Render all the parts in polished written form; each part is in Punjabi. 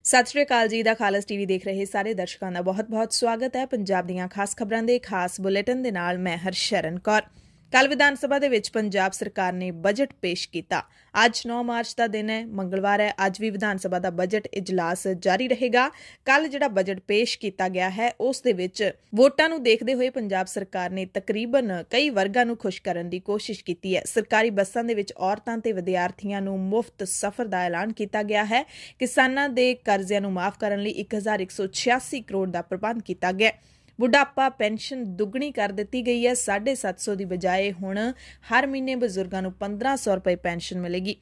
सत श्री अकाल जी। दा खालस टीवी देख रहे सारे दर्शकों का बहुत बहुत स्वागत है। पंजाब दीयां खास खबरां दे खास बुलेटिन दे नाल मैं हरशरण कौर। कल विधान सभा दे विच पंजाब सरकार ने बजट पेश किया। अज 9 मार्च का दिन है, मंगलवार है। अज भी विधान सभा का बजट इजलास जारी रहेगा। कल जिहड़ा बजट पेश किया गया है उस दे विच वोटां नूं देखदे होए पंजाब सरकार ने तकरीबन कई वर्गां नूं खुश करन दी कोशिश की है। सरकारी बसां दे विच औरतां ते विद्यार्थियों नूं मुफ्त सफर का ऐलान किया गया है। किसानां दे कर्ज़िਆਂ नूं माफ करन लई 1186 करोड़ का प्रबंध किया गया। बुढ़ापा पेंशन दुगनी कर दी गई है। 750 की बजाय हुण हर महीने बजुर्गों को 1500 रुपए पेंशन मिलेगी।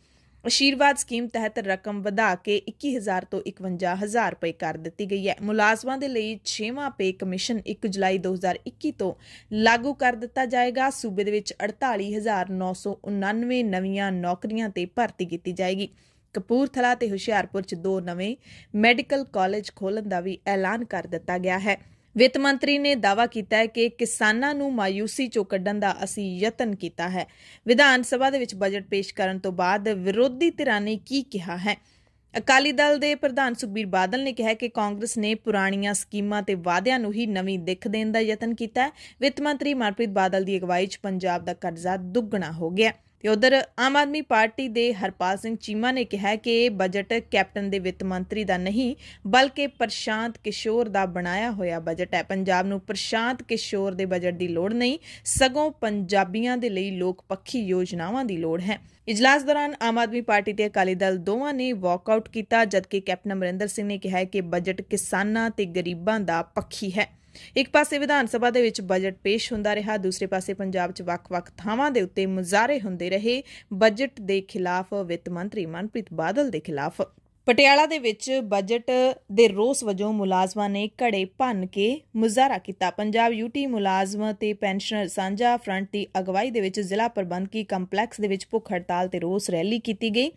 आशीर्वाद स्कीम तहत रकम वधा के 21,000 तो 51,000 रुपए कर दी गई है। मुलाजमां दे लई 6वां पे कमीशन 1 जुलाई 2021 तो लागू कर दिता जाएगा। सूबे दे विच 48,999 नवीं नौकरियां ते भर्ती की जाएगी। कपूरथला ते हुशियारपुर च 2 नवे मैडिकल कॉलेज खोलण का भी ऐलान कर दिता गया है। वित्त मंत्री ने दावा किया है कि किसानां नूं मायूसी चों कड्ढण दा असीं यतन किया है। विधान सभा दे विच बजट पेश करन तो बाद विरोधी धिरां ने की कहा है। अकाली दल के प्रधान सुखबीर बादल ने कहा कि कांग्रेस ने पुरानियां स्कीमां ते वादियां नूं ही नवीं दिख देण दा यतन किया है। वित्त मंत्री मनप्रीत बादल की अगवाई च पंजाब दा कर्जा दुगना हो गया। ते उधर आम आदमी पार्टी के हरपाल सिंह चीमा ने कहा कि बजट कैप्टन दे वित्त मंत्री का नहीं बल्कि प्रशांत किशोर का बनाया होया बजट है। पंजाब नूं प्रशांत किशोर के बजट की लोड़ नहीं, सगों पंजाबियों के लिए लोक पक्षी योजनावां की लोड़ है। इजलास दौरान आम आदमी पार्टी ते अकाली दल दोवां ने वॉकआउट किया, जबकि कैप्टन अमरिंदर सिंह ने कहा कि बजट किसानां ते गरीबां दा पक्षी है। एक पासे विधान सभा दे विच बजट पेश हुंदा रहा, दूसरे पासे पंजाब च वख-वख थावां दे उत्ते मुजाहरे हुंदे रहे बजट दे खिलाफ वित्त मंत्री मनप्रीत बादल दे खिलाफ। पटियाला दे विच बजट दे रोस वजों मुलाजमां ने घड़े भन्न के मुजाहरा किया। पंजाब यूटी मुलाजम ते पेंशनर सांझा फ्रंट की अगवाई दे विच जिला प्रबंधकी कंपलैक्स दे विच भुख हड़ताल ते रोस रैली की गई।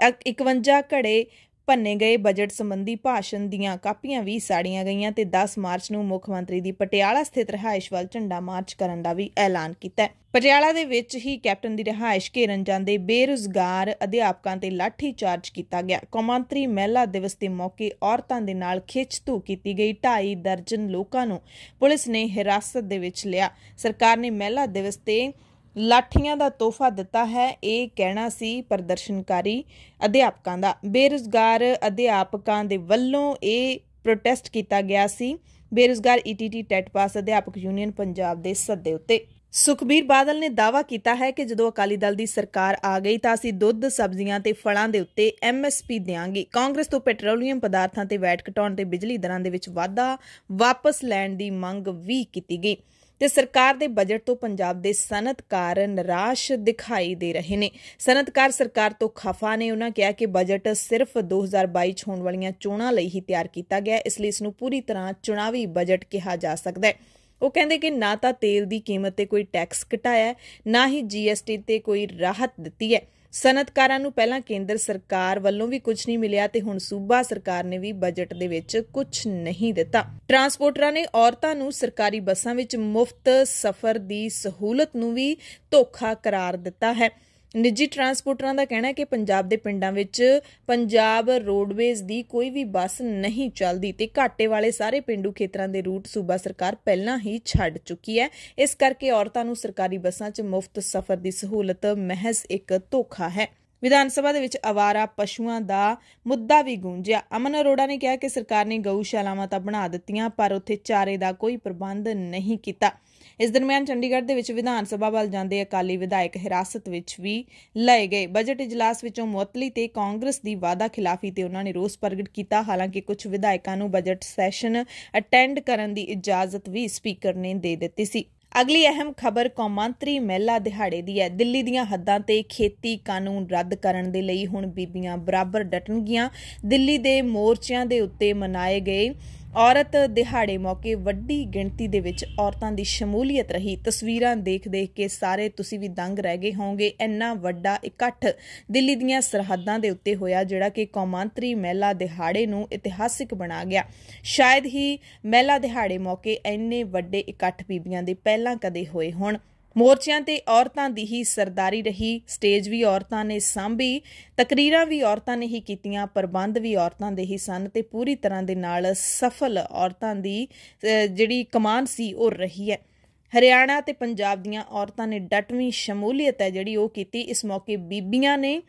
51 घड़े भन्ने गए। बजट संबंधी भाषण दीआं कापियां भी साड़ियां गईयां ते 10 मार्च नूं मुख मंत्री दी पटियाला स्थित रिहाइश वल झंडा मार्च करन दा भी ऐलान कीता। पटियाला दे विच ही कैप्टन दी रिहाइश घेरन जांदे बेरोजगार अध्यापकां ते लाठी चार्ज किया गया। कौमांतरी महिला दिवस के मौके औरतां दे नाल खिच्च-धू की गई। 2.5 दर्जन लोकां नूं पुलिस ने हिरासत दे विच लिया। सरकार ने महिला दिवस ते लाठियां दा तोहफा दिता है, ये कहना सी प्रदर्शनकारी अध्यापकां दा। बेरोजगार अध्यापकां दे वल्लों ये प्रोटेस्ट किया गया सी। बेरोजगार ईटीटी टैट पास अध्यापक यूनियन पंजाब दे सद्दे उत्ते। सुखबीर बादल ने दावा किया है कि जदों अकाली दल की सरकार आ गई तां असीं दुੱਧ सब्जियां ते फलां दे उत्ते MSP देंगे। कांग्रेस तो पेट्रोलीयम पदार्थां ते वैट घटाउण ते बिजली दरां दे विच वाधा वापस लैण दी मंग भी की गई। ते सरकार दे बजट तो पंजाब दे सनअतकार निराश दिखाई दे रहे ने। सनअतकार सरकार तो खफा ने। उन्होंने कहा कि बजट सिर्फ 2022 होने वाली चोणां लई ही तैयार किया गया, इसलिए इसनूं पूरी तरह चुनावी बजट कहा जा सकता है। वो कहते कि ना तो तेल की कीमत ते कोई टैक्स घटाया, ना ही GST ते कोई राहत दी है। सनअतकारां नूं पहलां केंद्र सरकार वल्लों भी कुछ नहीं मिलिया ते हुण सूबा सरकार ने भी बजट दे विच कुछ नहीं दिता। ट्रांसपोर्टरां ने औरतां नूं सरकारी बसां विच मुफ्त सफर दी सहूलत नूं भी धोखा करार दिता है। निजी ट्रांसपोर्टरां दा कहना है कि पंजाब दे पिंडां विच पंजाब रोडवेज दी कोई भी बस नहीं चलदी ते घाटे वाले सारे पिंडू खेतरां दे रूट सूबा सरकार पहलां ही छड्ड चुकी है। इस करके औरतां नूं सरकारी बसां च मुफ्त सफर दी सहूलत महज एक धोखा है। विधान सभा दे विच आवारा पशुआं दा मुद्दा भी गूंजिया। अमन अरोड़ा ने कहा कि सरकार ने गऊशालावां तां बना दित्तियां पर उत्थे चारे दा कोई प्रबंध नहीं कीता। इस दरम्यान चंडीगढ़ दे विच विधान सभा वल जांदे अकाली विधायक हिरासत विच भी लए गए। बजट इजलास विचों मुअत्तली ते कांग्रेस दी वादा खिलाफी ते उन्हां ने रोस प्रगट किया। हालांकि कुछ विधायकां नूं बजट सैशन अटेंड करन दी इजाजत भी स्पीकर ने दे दित्ती सी। अगली अहम खबर कौमांतरी महिला दिहाड़े दी है। दिल्ली दीआं हद्दां ते खेती कानून रद्द करन दे लई हुण बीबीआं बराबर डटणगीआं। दिल्ली दे मोर्चिਆਂ दे उत्ते मनाए गए औरत दिहाड़े मौके वड्डी गिणती दे विच औरतां दी शमूलीयत रही। तस्वीरां देख के सारे तुसीं भी दंग रह गए होंगे। इन्ना वड्डा इकट्ठ दिल्ली दीआं सरहदां दे उत्ते होया जिहड़ा कि कौमांतरी महिला दिहाड़े नूं इतिहासिक बना गया। शायद ही महिला दिहाड़े मौके इन्ने वड्डे इकट्ठ बीबियां दे पहलां कदे होए होण। ਮੋਰਚਿਆਂ ਤੇ ਔਰਤਾਂ ਦੀ ਹੀ ਸਰਦਾਰੀ ਰਹੀ। ਸਟੇਜ ਵੀ ਔਰਤਾਂ ਨੇ ਸਾਂਭੀ, ਤਕਰੀਰਾਂ ਵੀ ਔਰਤਾਂ ਨੇ ਹੀ ਕੀਤੀਆਂ, ਪ੍ਰਬੰਧ ਵੀ ਔਰਤਾਂ ਦੇ ਹੀ ਸਨ ਤੇ ਪੂਰੀ ਤਰ੍ਹਾਂ ਦੇ ਨਾਲ ਸਫਲ ਔਰਤਾਂ ਦੀ ਜਿਹੜੀ ਕਮਾਨ ਸੀ ਉਹ ਰਹੀ ਹੈ। ਹਰਿਆਣਾ ਤੇ ਪੰਜਾਬ ਦੀਆਂ ਔਰਤਾਂ ਨੇ ਡਟਵੀਂ ਸ਼ਮੂਲੀਅਤ ਹੈ ਜਿਹੜੀ ਉਹ ਕੀਤੀ। ਇਸ ਮੌਕੇ ਬੀਬੀਆਂ ਨੇ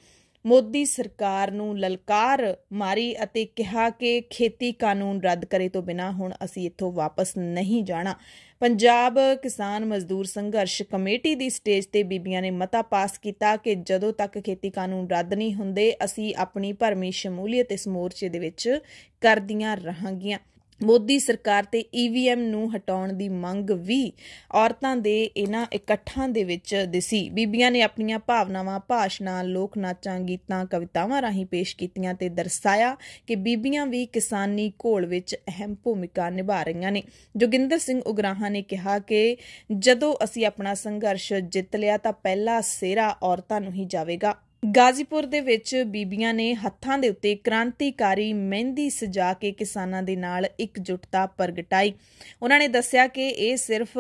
ਮੋਦੀ ਸਰਕਾਰ ਨੂੰ ਲਲਕਾਰ ਮਾਰੀ ਅਤੇ ਕਿਹਾ ਕਿ ਖੇਤੀ ਕਾਨੂੰਨ ਰੱਦ ਕਰੇ ਤੋਂ ਬਿਨਾਂ ਹੁਣ ਅਸੀਂ ਇੱਥੋਂ ਵਾਪਸ ਨਹੀਂ ਜਾਣਾ। ਪੰਜਾਬ ਕਿਸਾਨ ਮਜ਼ਦੂਰ ਸੰਘਰਸ਼ ਕਮੇਟੀ ਦੀ ਸਟੇਜ ਤੇ ਬੀਬੀਆਂ ਨੇ ਮਤਾ ਪਾਸ ਕੀਤਾ ਕਿ ਜਦੋਂ ਤੱਕ ਖੇਤੀ ਕਾਨੂੰਨ ਰੱਦ ਨਹੀਂ ਹੁੰਦੇ ਅਸੀਂ ਆਪਣੀ ਭਰਮੀ ਸ਼ਮੂਲੀਅਤ ਇਸ ਮੋਰਚੇ ਦੇ ਵਿੱਚ ਕਰਦੀਆਂ ਰਹਾਂਗੀਆਂ। ਮੋਦੀ ਸਰਕਾਰ ਤੇ EVM ਨੂੰ ਹਟਾਉਣ ਦੀ ਮੰਗ ਵੀ ਔਰਤਾਂ ਦੇ ਇਹਨਾਂ ਇਕੱਠਾਂ ਦੇ ਵਿੱਚ ਦਿਸੀ। ਬੀਬੀਆਂ ਨੇ ਆਪਣੀਆਂ ਭਾਵਨਾਵਾਂ ਭਾਸ਼ਣਾਂ, ਲੋਕ ਨਾਚਾਂ, ਗੀਤਾਂ, ਕਵਿਤਾਵਾਂ ਰਾਹੀਂ ਪੇਸ਼ ਕੀਤੀਆਂ ਤੇ ਦਰਸਾਇਆ ਕਿ ਬੀਬੀਆਂ ਵੀ ਕਿਸਾਨੀ ਘੋਲ ਵਿੱਚ ਅਹਿਮ ਭੂਮਿਕਾ ਨਿਭਾ ਰਹੀਆਂ ਨੇ। ਜੋਗਿੰਦਰ ਸਿੰਘ ਉਗਰਾਹਾਂ ਨੇ ਕਿਹਾ ਕਿ ਜਦੋਂ ਅਸੀਂ ਆਪਣਾ ਸੰਘਰਸ਼ ਜਿੱਤ ਲਿਆ ਤਾਂ ਪਹਿਲਾ ਸਿਹਰਾ ਔਰਤਾਂ ਨੂੰ ਹੀ ਜਾਵੇਗਾ। ਗਾਜ਼ੀਪੁਰ ਦੇ ਵਿੱਚ ਬੀਬੀਆਂ ਨੇ ਹੱਥਾਂ ਦੇ ਉੱਤੇ ਕ੍ਰਾਂਤੀਕਾਰੀ ਮਹਿੰਦੀ ਸਜਾ ਕੇ ਕਿਸਾਨਾਂ ਦੇ ਨਾਲ ਇਕਜੁੱਟਤਾ ਪ੍ਰਗਟਾਈ। ਉਹਨਾਂ ਨੇ ਦੱਸਿਆ ਕਿ ਇਹ ਸਿਰਫ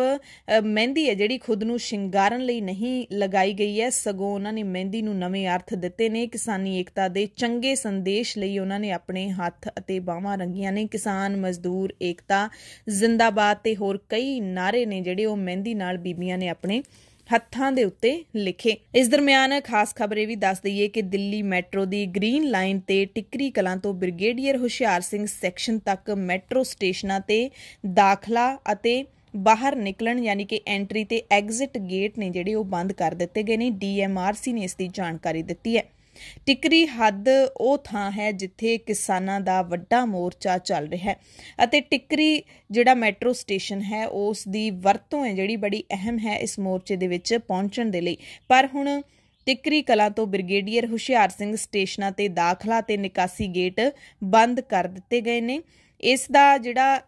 ਮਹਿੰਦੀ ਹੈ ਜਿਹੜੀ ਖੁਦ ਨੂੰ ਸ਼ਿੰਗਾਰਨ ਲਈ ਨਹੀਂ ਲਗਾਈ ਗਈ ਹੈ, ਸਗੋਂ ਉਹਨਾਂ ਨੇ ਮਹਿੰਦੀ ਨੂੰ ਨਵੇਂ ਅਰਥ ਦਿੱਤੇ ਨੇ। ਕਿਸਾਨੀ ਏਕਤਾ ਦੇ ਚੰਗੇ ਸੰਦੇਸ਼ ਲਈ ਉਹਨਾਂ ਨੇ ਆਪਣੇ ਹੱਥ ਅਤੇ ਬਾਹਾਂ ਰੰਗੀਆਂ ਨੇ। ਕਿਸਾਨ ਮਜ਼ਦੂਰ ਏਕਤਾ ਜ਼ਿੰਦਾਬਾਦ ਤੇ ਹੋਰ ਕਈ ਨਾਅਰੇ ਨੇ ਜਿਹੜੇ ਉਹ ਮਹਿੰਦੀ ਨਾਲ ਬੀਬੀਆਂ ਨੇ ਆਪਣੇ ਹੱਥਾਂ ਦੇ ਉੱਤੇ ਲਿਖੇ। ਇਸ ਦਰਮਿਆਨ ਖਾਸ ਖਬਰ ਇਹ ਵੀ ਦੱਸ ਦਈਏ ਕਿ ਦਿੱਲੀ ਮੈਟਰੋ ਦੀ ਗ੍ਰੀਨ ਲਾਈਨ ਤੇ ਟਿੱਕਰੀ ਕਲਾਂ ਤੋਂ ਬ੍ਰਿਗੇਡੀਅਰ ਹੁਸ਼ਿਆਰ ਸਿੰਘ ਸੈਕਸ਼ਨ ਤੱਕ ਮੈਟਰੋ ਸਟੇਸ਼ਨਾਂ ਤੇ ਦਾਖਲਾ ਅਤੇ ਬਾਹਰ ਨਿਕਲਣ ਯਾਨੀ ਕਿ ਐਂਟਰੀ ਤੇ ਐਗਜ਼ਿਟ ਗੇਟ ਨੇ ਜਿਹੜੇ ਉਹ ਬੰਦ ਕਰ ਦਿੱਤੇ ਗਏ ਨੇ। DMRC ਨੇ ਇਸ ਦੀ ਜਾਣਕਾਰੀ ਦਿੱਤੀ ਹੈ। ਟਿੱਕਰੀ ਹੱਦ ਉਹ ਥਾਂ ਹੈ ਜਿੱਥੇ ਕਿਸਾਨਾਂ ਦਾ ਵੱਡਾ ਮੋਰਚਾ ਚੱਲ ਰਿਹਾ ਹੈ ਅਤੇ ਟਿੱਕਰੀ ਜਿਹੜਾ ਮੈਟਰੋ ਸਟੇਸ਼ਨ ਹੈ ਉਸ ਦੀ ਵਰਤੋਂ ਹੈ ਜਿਹੜੀ ਬੜੀ ਅਹਿਮ ਹੈ ਇਸ ਮੋਰਚੇ ਦੇ ਵਿੱਚ ਪਹੁੰਚਣ ਦੇ ਲਈ। ਪਰ ਹੁਣ ਟਿੱਕਰੀ ਕਲਾਂ ਤੋਂ ਬ੍ਰਿਗੇਡੀਅਰ ਹੁਸ਼ਿਆਰ ਸਿੰਘ ਸਟੇਸ਼ਨਾਂ ਤੇ ਦਾਖਲਾ ਤੇ ਨਿਕਾਸੀ ਗੇਟ ਬੰਦ ਕਰ ਦਿੱਤੇ ਗਏ ਨੇ। ਇਸ ਦਾ ਜਿਹੜਾ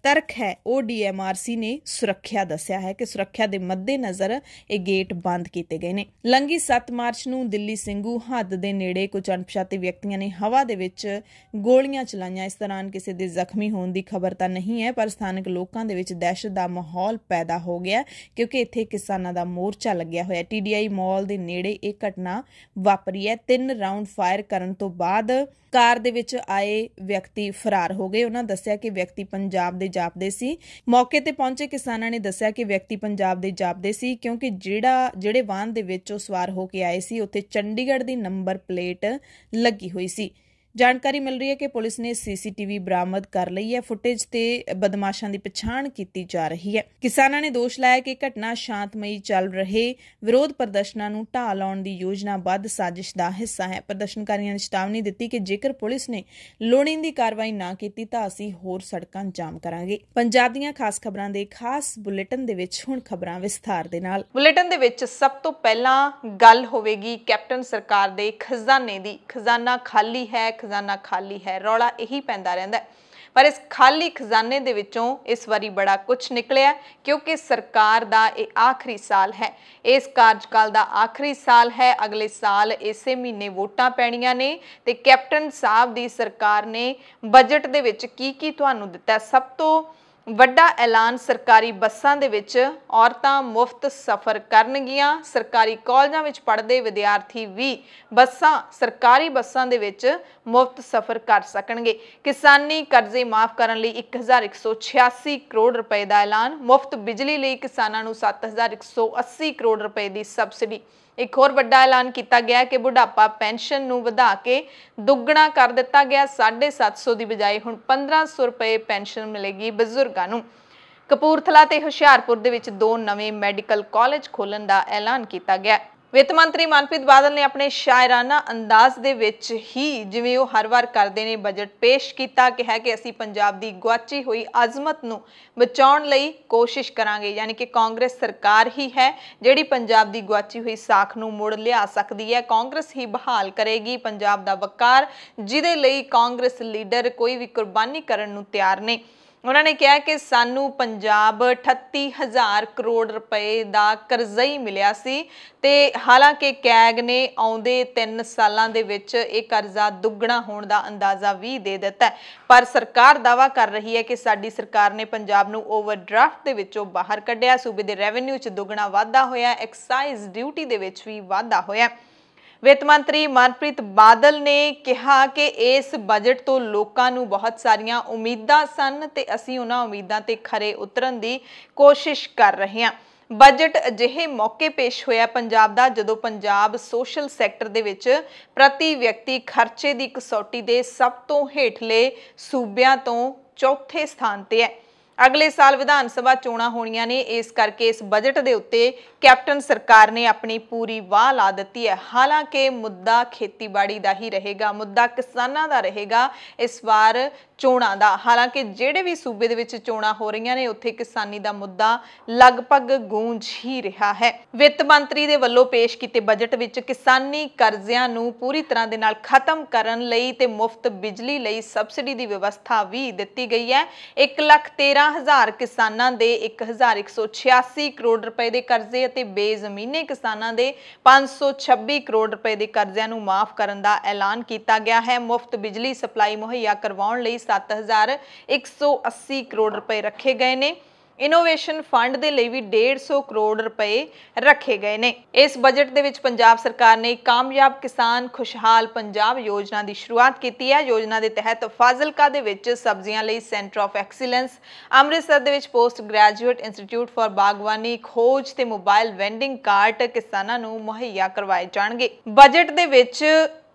ਤਰਕ ਹੈ ਉਹ DMRC ਨੇ ਸੁਰੱਖਿਆ ਦੱਸਿਆ ਹੈ ਕਿ ਸੁਰੱਖਿਆ ਦੇ ਮੱਦੇਨਜ਼ਰ ਇਹ ਗੇਟ ਬੰਦ ਕੀਤੇ ਗਏ ਨੇ। ਲੰਘੀ 7 ਮਾਰਚ ਨੂੰ ਦਿੱਲੀ ਸਿੰਘੂ ਹੱਦ ਦੇ ਨੇੜੇ ਕੁਝ ਅਣਪਛਾਤੇ ਵਿਅਕਤੀਆਂ ਨੇ ਹਵਾ ਦੇ ਵਿੱਚ ਗੋਲੀਆਂ ਚਲਾਈਆਂ। ਇਸ ਦੌਰਾਨ ਕਿਸੇ ਦੇ ਜ਼ਖਮੀ ਹੋਣ ਦੀ ਖਬਰ ਤਾਂ ਨਹੀਂ ਹੈ, ਪਰ ਸਥਾਨਕ ਲੋਕਾਂ ਦੇ ਵਿੱਚ ਦਹਿਸ਼ਤ ਦਾ ਮਾਹੌਲ ਪੈਦਾ ਹੋ ਗਿਆ ਕਿਉਂਕਿ ਇੱਥੇ ਕਿਸਾਨਾਂ ਦਾ ਮੋਰਚਾ ਲੱਗਿਆ ਹੋਇਆ। TDI ਮਾਲ ਦੇ ਨੇੜੇ ਇਹ ਘਟਨਾ ਵਾਪਰੀ ਹੈ। 3 ਰਾਊਂਡ ਫਾਇਰ ਕਰਨ ਤੋਂ ਬਾਅਦ ਕਾਰ ਦੇ ਵਿੱਚ ਆਏ ਵਿਅਕਤੀ ਫਰਾਰ ਹੋ ਗਏ। ਉਹਨਾਂ ਦੱਸਿਆ ਕਿ ਵਿਅਕਤੀ ਪੰਜਾਬ ਦੇ ਜਾਪਦੇ ਸੀ। ਮੌਕੇ ਤੇ ਪਹੁੰਚੇ ਕਿਸਾਨਾਂ ਨੇ ਦੱਸਿਆ ਕਿ ਵਿਅਕਤੀ ਪੰਜਾਬ ਦੇ ਜਾਪਦੇ ਸੀ ਕਿਉਂਕਿ ਜਿਹੜੇ ਵਾਹਨ ਦੇ ਵਿੱਚ ਉਹ ਸਵਾਰ ਹੋ ਕੇ ਆਏ ਸੀ ਉੱਥੇ ਚੰਡੀਗੜ੍ਹ ਦੀ ਨੰਬਰ ਪਲੇਟ ਲੱਗੀ ਹੋਈ ਸੀ। ਜਾਣਕਾਰੀ ਮਿਲ ਰਹੀ ਹੈ ਕਿ ਪੁਲਿਸ ਨੇ CCTV ਬਰਾਮਦ ਕਰ ਲਈ ਹੈ। ਫੁਟੇਜ ਤੇ ਬਦਮਾਸ਼ਾਂ ਦੀ ਪਛਾਣ ਕੀਤੀ ਜਾ ਰਹੀ ਹੈ। ਕਿਸਾਨਾਂ ਨੇ ਦੋਸ਼ ਲਾਇਆ ਕਿ ਘਟਨਾ ਸ਼ਾਂਤਮਈ ਚੱਲ ਰਹੇ ਵਿਰੋਧ ਪ੍ਰਦਰਸ਼ਨਾਂ ਨੂੰ ਢਾਹ ਲਾਉਣ ਦੀ ਯੋਜਨਾਬੱਧ ਸਾਜ਼ਿਸ਼ ਦਾ ਹਿੱਸਾ ਹੈ। ਪ੍ਰਦਰਸ਼ਨਕਾਰੀਆਂ ਨੇ ਚੇਤਾਵਨੀ ਦਿੱਤੀ ਕਿ ਜੇਕਰ ਪੁਲਿਸ ਨੇ ਲੋੜੀਂਦੀ ਕਾਰਵਾਈ ਨਾ ਕੀਤੀ ਤਾਂ ਅਸੀਂ ਹੋਰ ਸੜਕਾਂ ਜਾਮ ਕਰਾਂਗੇ। ਪੰਜਾਬ ਦੀਆਂ ਖਾਸ ਖਬਰਾਂ ਦੇ ਖਾਸ ਬੁਲੇਟਿਨ ਦੇ ਵਿੱਚ ਹੁਣ ਖਬਰਾਂ ਵਿਸਥਾਰ ਦੇ ਨਾਲ। ਬੁਲੇਟਿਨ ਦੇ ਵਿੱਚ ਸਭ ਤੋਂ ਪਹਿਲਾਂ ਗੱਲ ਹੋਵੇਗੀ ਕੈਪਟਨ ਸਰਕਾਰ ਦੇ ਖਜ਼ਾਨੇ ਦੀ। ਖਜ਼ਾਨਾ ਖਾਲੀ ਹੈ, ਖਜ਼ਾਨਾ ਖਾਲੀ ਹੈ, ਰੌਲਾ ਇਹੀ ਪੈਂਦਾ ਰਹਿੰਦਾ ਪਰ ਇਸ ਖਾਲੀ ਖਜ਼ਾਨੇ ਦੇ ਵਿੱਚੋਂ ਇਸ ਵਾਰੀ ਬੜਾ ਕੁਝ ਨਿਕਲਿਆ ਕਿਉਂਕਿ ਸਰਕਾਰ ਦਾ ਇਹ ਆਖਰੀ ਸਾਲ ਹੈ। ਇਸ ਕਾਰਜਕਾਲ ਦਾ ਆਖਰੀ ਸਾਲ ਹੈ। ਅਗਲੇ ਸਾਲ ਇਸੇ ਮਹੀਨੇ ਵੋਟਾਂ ਪੈਣੀਆਂ ਨੇ ਤੇ ਕੈਪਟਨ ਸਾਹਿਬ ਦੀ ਸਰਕਾਰ ਨੇ ਬਜਟ ਦੇ ਵਿੱਚ ਕੀ ਤੁਹਾਨੂੰ ਦਿੱਤਾ। ਸਭ ਤੋਂ ਵੱਡਾ ਐਲਾਨ ਸਰਕਾਰੀ ਬੱਸਾਂ ਦੇ ਵਿੱਚ ਔਰਤਾਂ ਮੁਫਤ ਸਫ਼ਰ ਕਰਨਗੀਆਂ। ਸਰਕਾਰੀ ਕਾਲਜਾਂ ਵਿੱਚ ਪੜ੍ਹਦੇ ਵਿਦਿਆਰਥੀ ਵੀ ਸਰਕਾਰੀ ਬੱਸਾਂ ਦੇ ਵਿੱਚ ਮੁਫਤ ਸਫ਼ਰ ਕਰ ਸਕਣਗੇ। ਕਿਸਾਨੀ ਕਰਜ਼ੇ ਮਾਫ ਕਰਨ ਲਈ 1186 ਕਰੋੜ ਰੁਪਏ ਦਾ ਐਲਾਨ। ਮੁਫਤ ਬਿਜਲੀ ਲਈ ਕਿਸਾਨਾਂ ਨੂੰ 7180 ਕਰੋੜ ਰੁਪਏ ਦੀ ਸਬਸਿਡੀ। ਇੱਕ ਹੋਰ ਵੱਡਾ ਐਲਾਨ ਕੀਤਾ ਗਿਆ ਕਿ ਬੁਢਾਪਾ ਪੈਨਸ਼ਨ ਨੂੰ ਵਧਾ ਕੇ ਦੁੱਗਣਾ ਕਰ ਦਿੱਤਾ ਗਿਆ। 750 ਦੀ ਬਜਾਏ ਹੁਣ 1500 ਰੁਪਏ ਪੈਨਸ਼ਨ ਮਿਲੇਗੀ ਬਜ਼ੁਰਗਾਂ ਨੂੰ। ਕਪੂਰਥਲਾ ਤੇ ਹੁਸ਼ਿਆਰਪੁਰ ਦੇ ਵਿੱਚ 2 ਨਵੇਂ ਮੈਡੀਕਲ ਕਾਲਜ ਖੋਲ੍ਹਣ ਦਾ ਐਲਾਨ ਕੀਤਾ ਗਿਆ। ਵਿੱਤ ਮੰਤਰੀ ਮਨਪ੍ਰੀਤ ਬਾਦਲ ਨੇ ਆਪਣੇ ਸ਼ਾਇਰਾਨਾ ਅੰਦਾਜ਼ ਦੇ ਵਿੱਚ ਹੀ ਜਿਵੇਂ ਉਹ ਹਰ ਵਾਰ ਕਰਦੇ ਨੇ ਬਜਟ ਪੇਸ਼ ਕੀਤਾ। ਕਿਹਾ ਕਿ ਅਸੀਂ ਪੰਜਾਬ ਦੀ ਗੁਆਚੀ ਹੋਈ ਅਜ਼ਮਤ ਨੂੰ ਬਚਾਉਣ ਲਈ ਕੋਸ਼ਿਸ਼ ਕਰਾਂਗੇ, ਯਾਨੀ ਕਿ ਕਾਂਗਰਸ ਸਰਕਾਰ ਹੀ ਹੈ ਜਿਹੜੀ ਪੰਜਾਬ ਦੀ ਗੁਆਚੀ ਹੋਈ ਸਾਖ ਨੂੰ ਮੁੜ ਲਿਆ ਸਕਦੀ ਹੈ। ਕਾਂਗਰਸ ਹੀ ਬਹਾਲ ਕਰੇਗੀ ਪੰਜਾਬ ਦਾ ਵਕਾਰ, ਜਿਹਦੇ ਲਈ ਕਾਂਗਰਸ ਲੀਡਰ ਕੋਈ ਵੀ ਕੁਰਬਾਨੀ ਕਰਨ ਨੂੰ ਤਿਆਰ ਨੇ। ਉਹਨਾਂ ਨੇ ਕਿਹਾ ਕਿ ਸਾਨੂੰ ਪੰਜਾਬ 38,000 ਕਰੋੜ ਰੁਪਏ ਦਾ ਕਰਜ਼ਾ ਹੀ ਮਿਲਿਆ ਸੀ ਤੇ ਹਾਲਾਂਕਿ ਕੈਗ ਨੇ ਆਉਂਦੇ 3 ਸਾਲਾਂ ਦੇ ਵਿੱਚ ਇਹ ਕਰਜ਼ਾ ਦੁੱਗਣਾ ਹੋਣ ਦਾ ਅੰਦਾਜ਼ਾ ਵੀ ਦੇ ਦਿੱਤਾ ਹੈ। ਪਰ ਸਰਕਾਰ ਦਾਅਵਾ ਕਰ ਰਹੀ ਹੈ ਕਿ ਸਾਡੀ ਸਰਕਾਰ ਨੇ ਪੰਜਾਬ ਨੂੰ ਓਵਰਡਰਾਫਟ ਦੇ ਵਿੱਚੋਂ ਬਾਹਰ ਕੱਢਿਆ, ਸੂਬੇ ਦੇ ਰੈਵਨਿਊ 'ਚ ਦੁੱਗਣਾ ਵਾਧਾ ਹੋਇਆ, ਐਕਸਾਈਜ਼ ਡਿਊਟੀ ਦੇ ਵਿੱਚ ਵੀ ਵਾਧਾ ਹੋਇਆ। ਵਿੱਤ ਮੰਤਰੀ ਮਨਪ੍ਰੀਤ ਬਾਦਲ ਨੇ ਕਿਹਾ ਕਿ ਇਸ ਬਜਟ ਤੋਂ ਲੋਕਾਂ ਨੂੰ ਬਹੁਤ ਸਾਰੀਆਂ ਉਮੀਦਾਂ ਸਨ ਤੇ ਅਸੀਂ ਉਹਨਾਂ ਉਮੀਦਾਂ ਤੇ ਖਰੇ ਉਤਰਨ ਦੀ ਕੋਸ਼ਿਸ਼ ਕਰ ਰਹੇ ਹਾਂ। ਬਜਟ ਅਜਿਹੇ ਮੌਕੇ ਪੇਸ਼ ਹੋਇਆ ਪੰਜਾਬ ਦਾ ਜਦੋਂ ਪੰਜਾਬ ਸੋਸ਼ਲ ਸੈਕਟਰ ਦੇ ਵਿੱਚ ਪ੍ਰਤੀ ਵਿਅਕਤੀ ਖਰਚੇ ਦੀ ਕਸੌਟੀ ਦੇ ਸਭ ਤੋਂ ਹੇਠਲੇ ਸੂਬਿਆਂ ਤੋਂ ਚੌਥੇ ਸਥਾਨ ਤੇ ਹੈ। ਅਗਲੇ ਸਾਲ ਵਿਧਾਨ ਸਭਾ ਚੋਣਾਂ ਹੋਣੀਆਂ ਨੇ, ਇਸ ਕਰਕੇ ਇਸ ਬਜਟ ਦੇ ਉੱਤੇ ਕੈਪਟਨ ਸਰਕਾਰ ਨੇ ਆਪਣੀ ਪੂਰੀ ਵਾਹ ਲਾ ਦਿੱਤੀ ਹੈ। ਹਾਲਾਂਕਿ ਮੁੱਦਾ ਖੇਤੀਬਾੜੀ ਦਾ ਹੀ ਰਹੇਗਾ, ਮੁੱਦਾ ਕਿਸਾਨਾਂ ਦਾ ਰਹੇਗਾ ਇਸ ਵਾਰ ਚੋਣਾਂ ਦਾ। ਹਾਲਾਂਕਿ ਜਿਹੜੇ ਵੀ ਸੂਬੇ ਦੇ ਵਿੱਚ ਚੋਣਾਂ ਹੋ ਰਹੀਆਂ ਨੇ ਉੱਥੇ ਕਿਸਾਨੀ ਦਾ ਮੁੱਦਾ ਲਗਭਗ ਗੂੰਜ ਹੀ ਰਿਹਾ ਹੈ। ਵਿੱਤ ਮੰਤਰੀ ਦੇ ਵੱਲੋਂ ਪੇਸ਼ ਕੀਤੇ ਬਜਟ ਵਿੱਚ ਕਿਸਾਨੀ ਕਰਜ਼ਿਆਂ ਨੂੰ ਪੂਰੀ ਤਰ੍ਹਾਂ ਦੇ ਨਾਲ ਖਤਮ ਕਰਨ ਲਈ ਤੇ ਮੁਫਤ ਬਿਜਲੀ ਲਈ ਸਬਸਿਡੀ ਦੀ ਵਿਵਸਥਾ ਵੀ ਦਿੱਤੀ ਗਈ ਹੈ। 1,13,000 ਕਿਸਾਨਾਂ ਦੇ 1,186 ਕਰੋੜ ਰੁਪਏ ਦੇ ਕਰਜ਼ੇ ਅਤੇ ਬੇਜ਼ਮੀਨੇ ਕਿਸਾਨਾਂ ਦੇ 526 ਕਰੋੜ ਰੁਪਏ ਦੇ ਕਰਜ਼ਿਆਂ ਨੂੰ ਮਾਫ ਕਰਨ ਦਾ ਐਲਾਨ ਕੀਤਾ ਗਿਆ ਹੈ। ਮੁਫਤ ਬਿਜਲੀ ਸਪਲਾਈ ਮੁਹੱਈਆ ਕਰਵਾਉਣ ਲਈ 7,180 ਕਰੋੜ ਰੁਪਏ ਰੱਖੇ ਗਏ ਨੇ। ਇਨੋਵੇਸ਼ਨ ਫੰਡ ਦੇ ਲਈ ਵੀ 150 ਕਰੋੜ ਰੁਪਏ ਰੱਖੇ ਗਏ ਨੇ। ਇਸ ਬਜਟ ਦੇ ਵਿੱਚ ਪੰਜਾਬ ਸਰਕਾਰ ਨੇ ਕਾਮਯਾਬ ਕਿਸਾਨ ਖੁਸ਼ਹਾਲ ਪੰਜਾਬ ਯੋਜਨਾ ਦੀ ਸ਼ੁਰੂਆਤ ਕੀਤੀ ਹੈ। ਯੋਜਨਾ ਦੇ ਤਹਿਤ ਫਾਜ਼ਿਲਕਾ ਦੇ ਵਿੱਚ ਸਬਜ਼ੀਆਂ ਲਈ ਸੈਂਟਰ ਆਫ ਐਕਸੀਲੈਂਸ, ਅੰਮ੍ਰਿਤਸਰ ਦੇ ਵਿੱਚ ਪੋਸਟ ਗ੍ਰੈਜੂਏਟ ਇੰਸਟੀਚਿਊਟ ਫਾਰ ਬਾਗਵਾਨੀ, ਖੋਜ ਤੇ ਮੋਬਾਈਲ ਵੈਂਡਿੰਗ ਕਾਰਟ ਕਿਸਾਨਾਂ ਨੂੰ ਮੁਹੱਈਆ ਕਰਵਾਏ ਜਾਣਗੇ। ਬਜਟ ਦੇ ਵਿੱਚ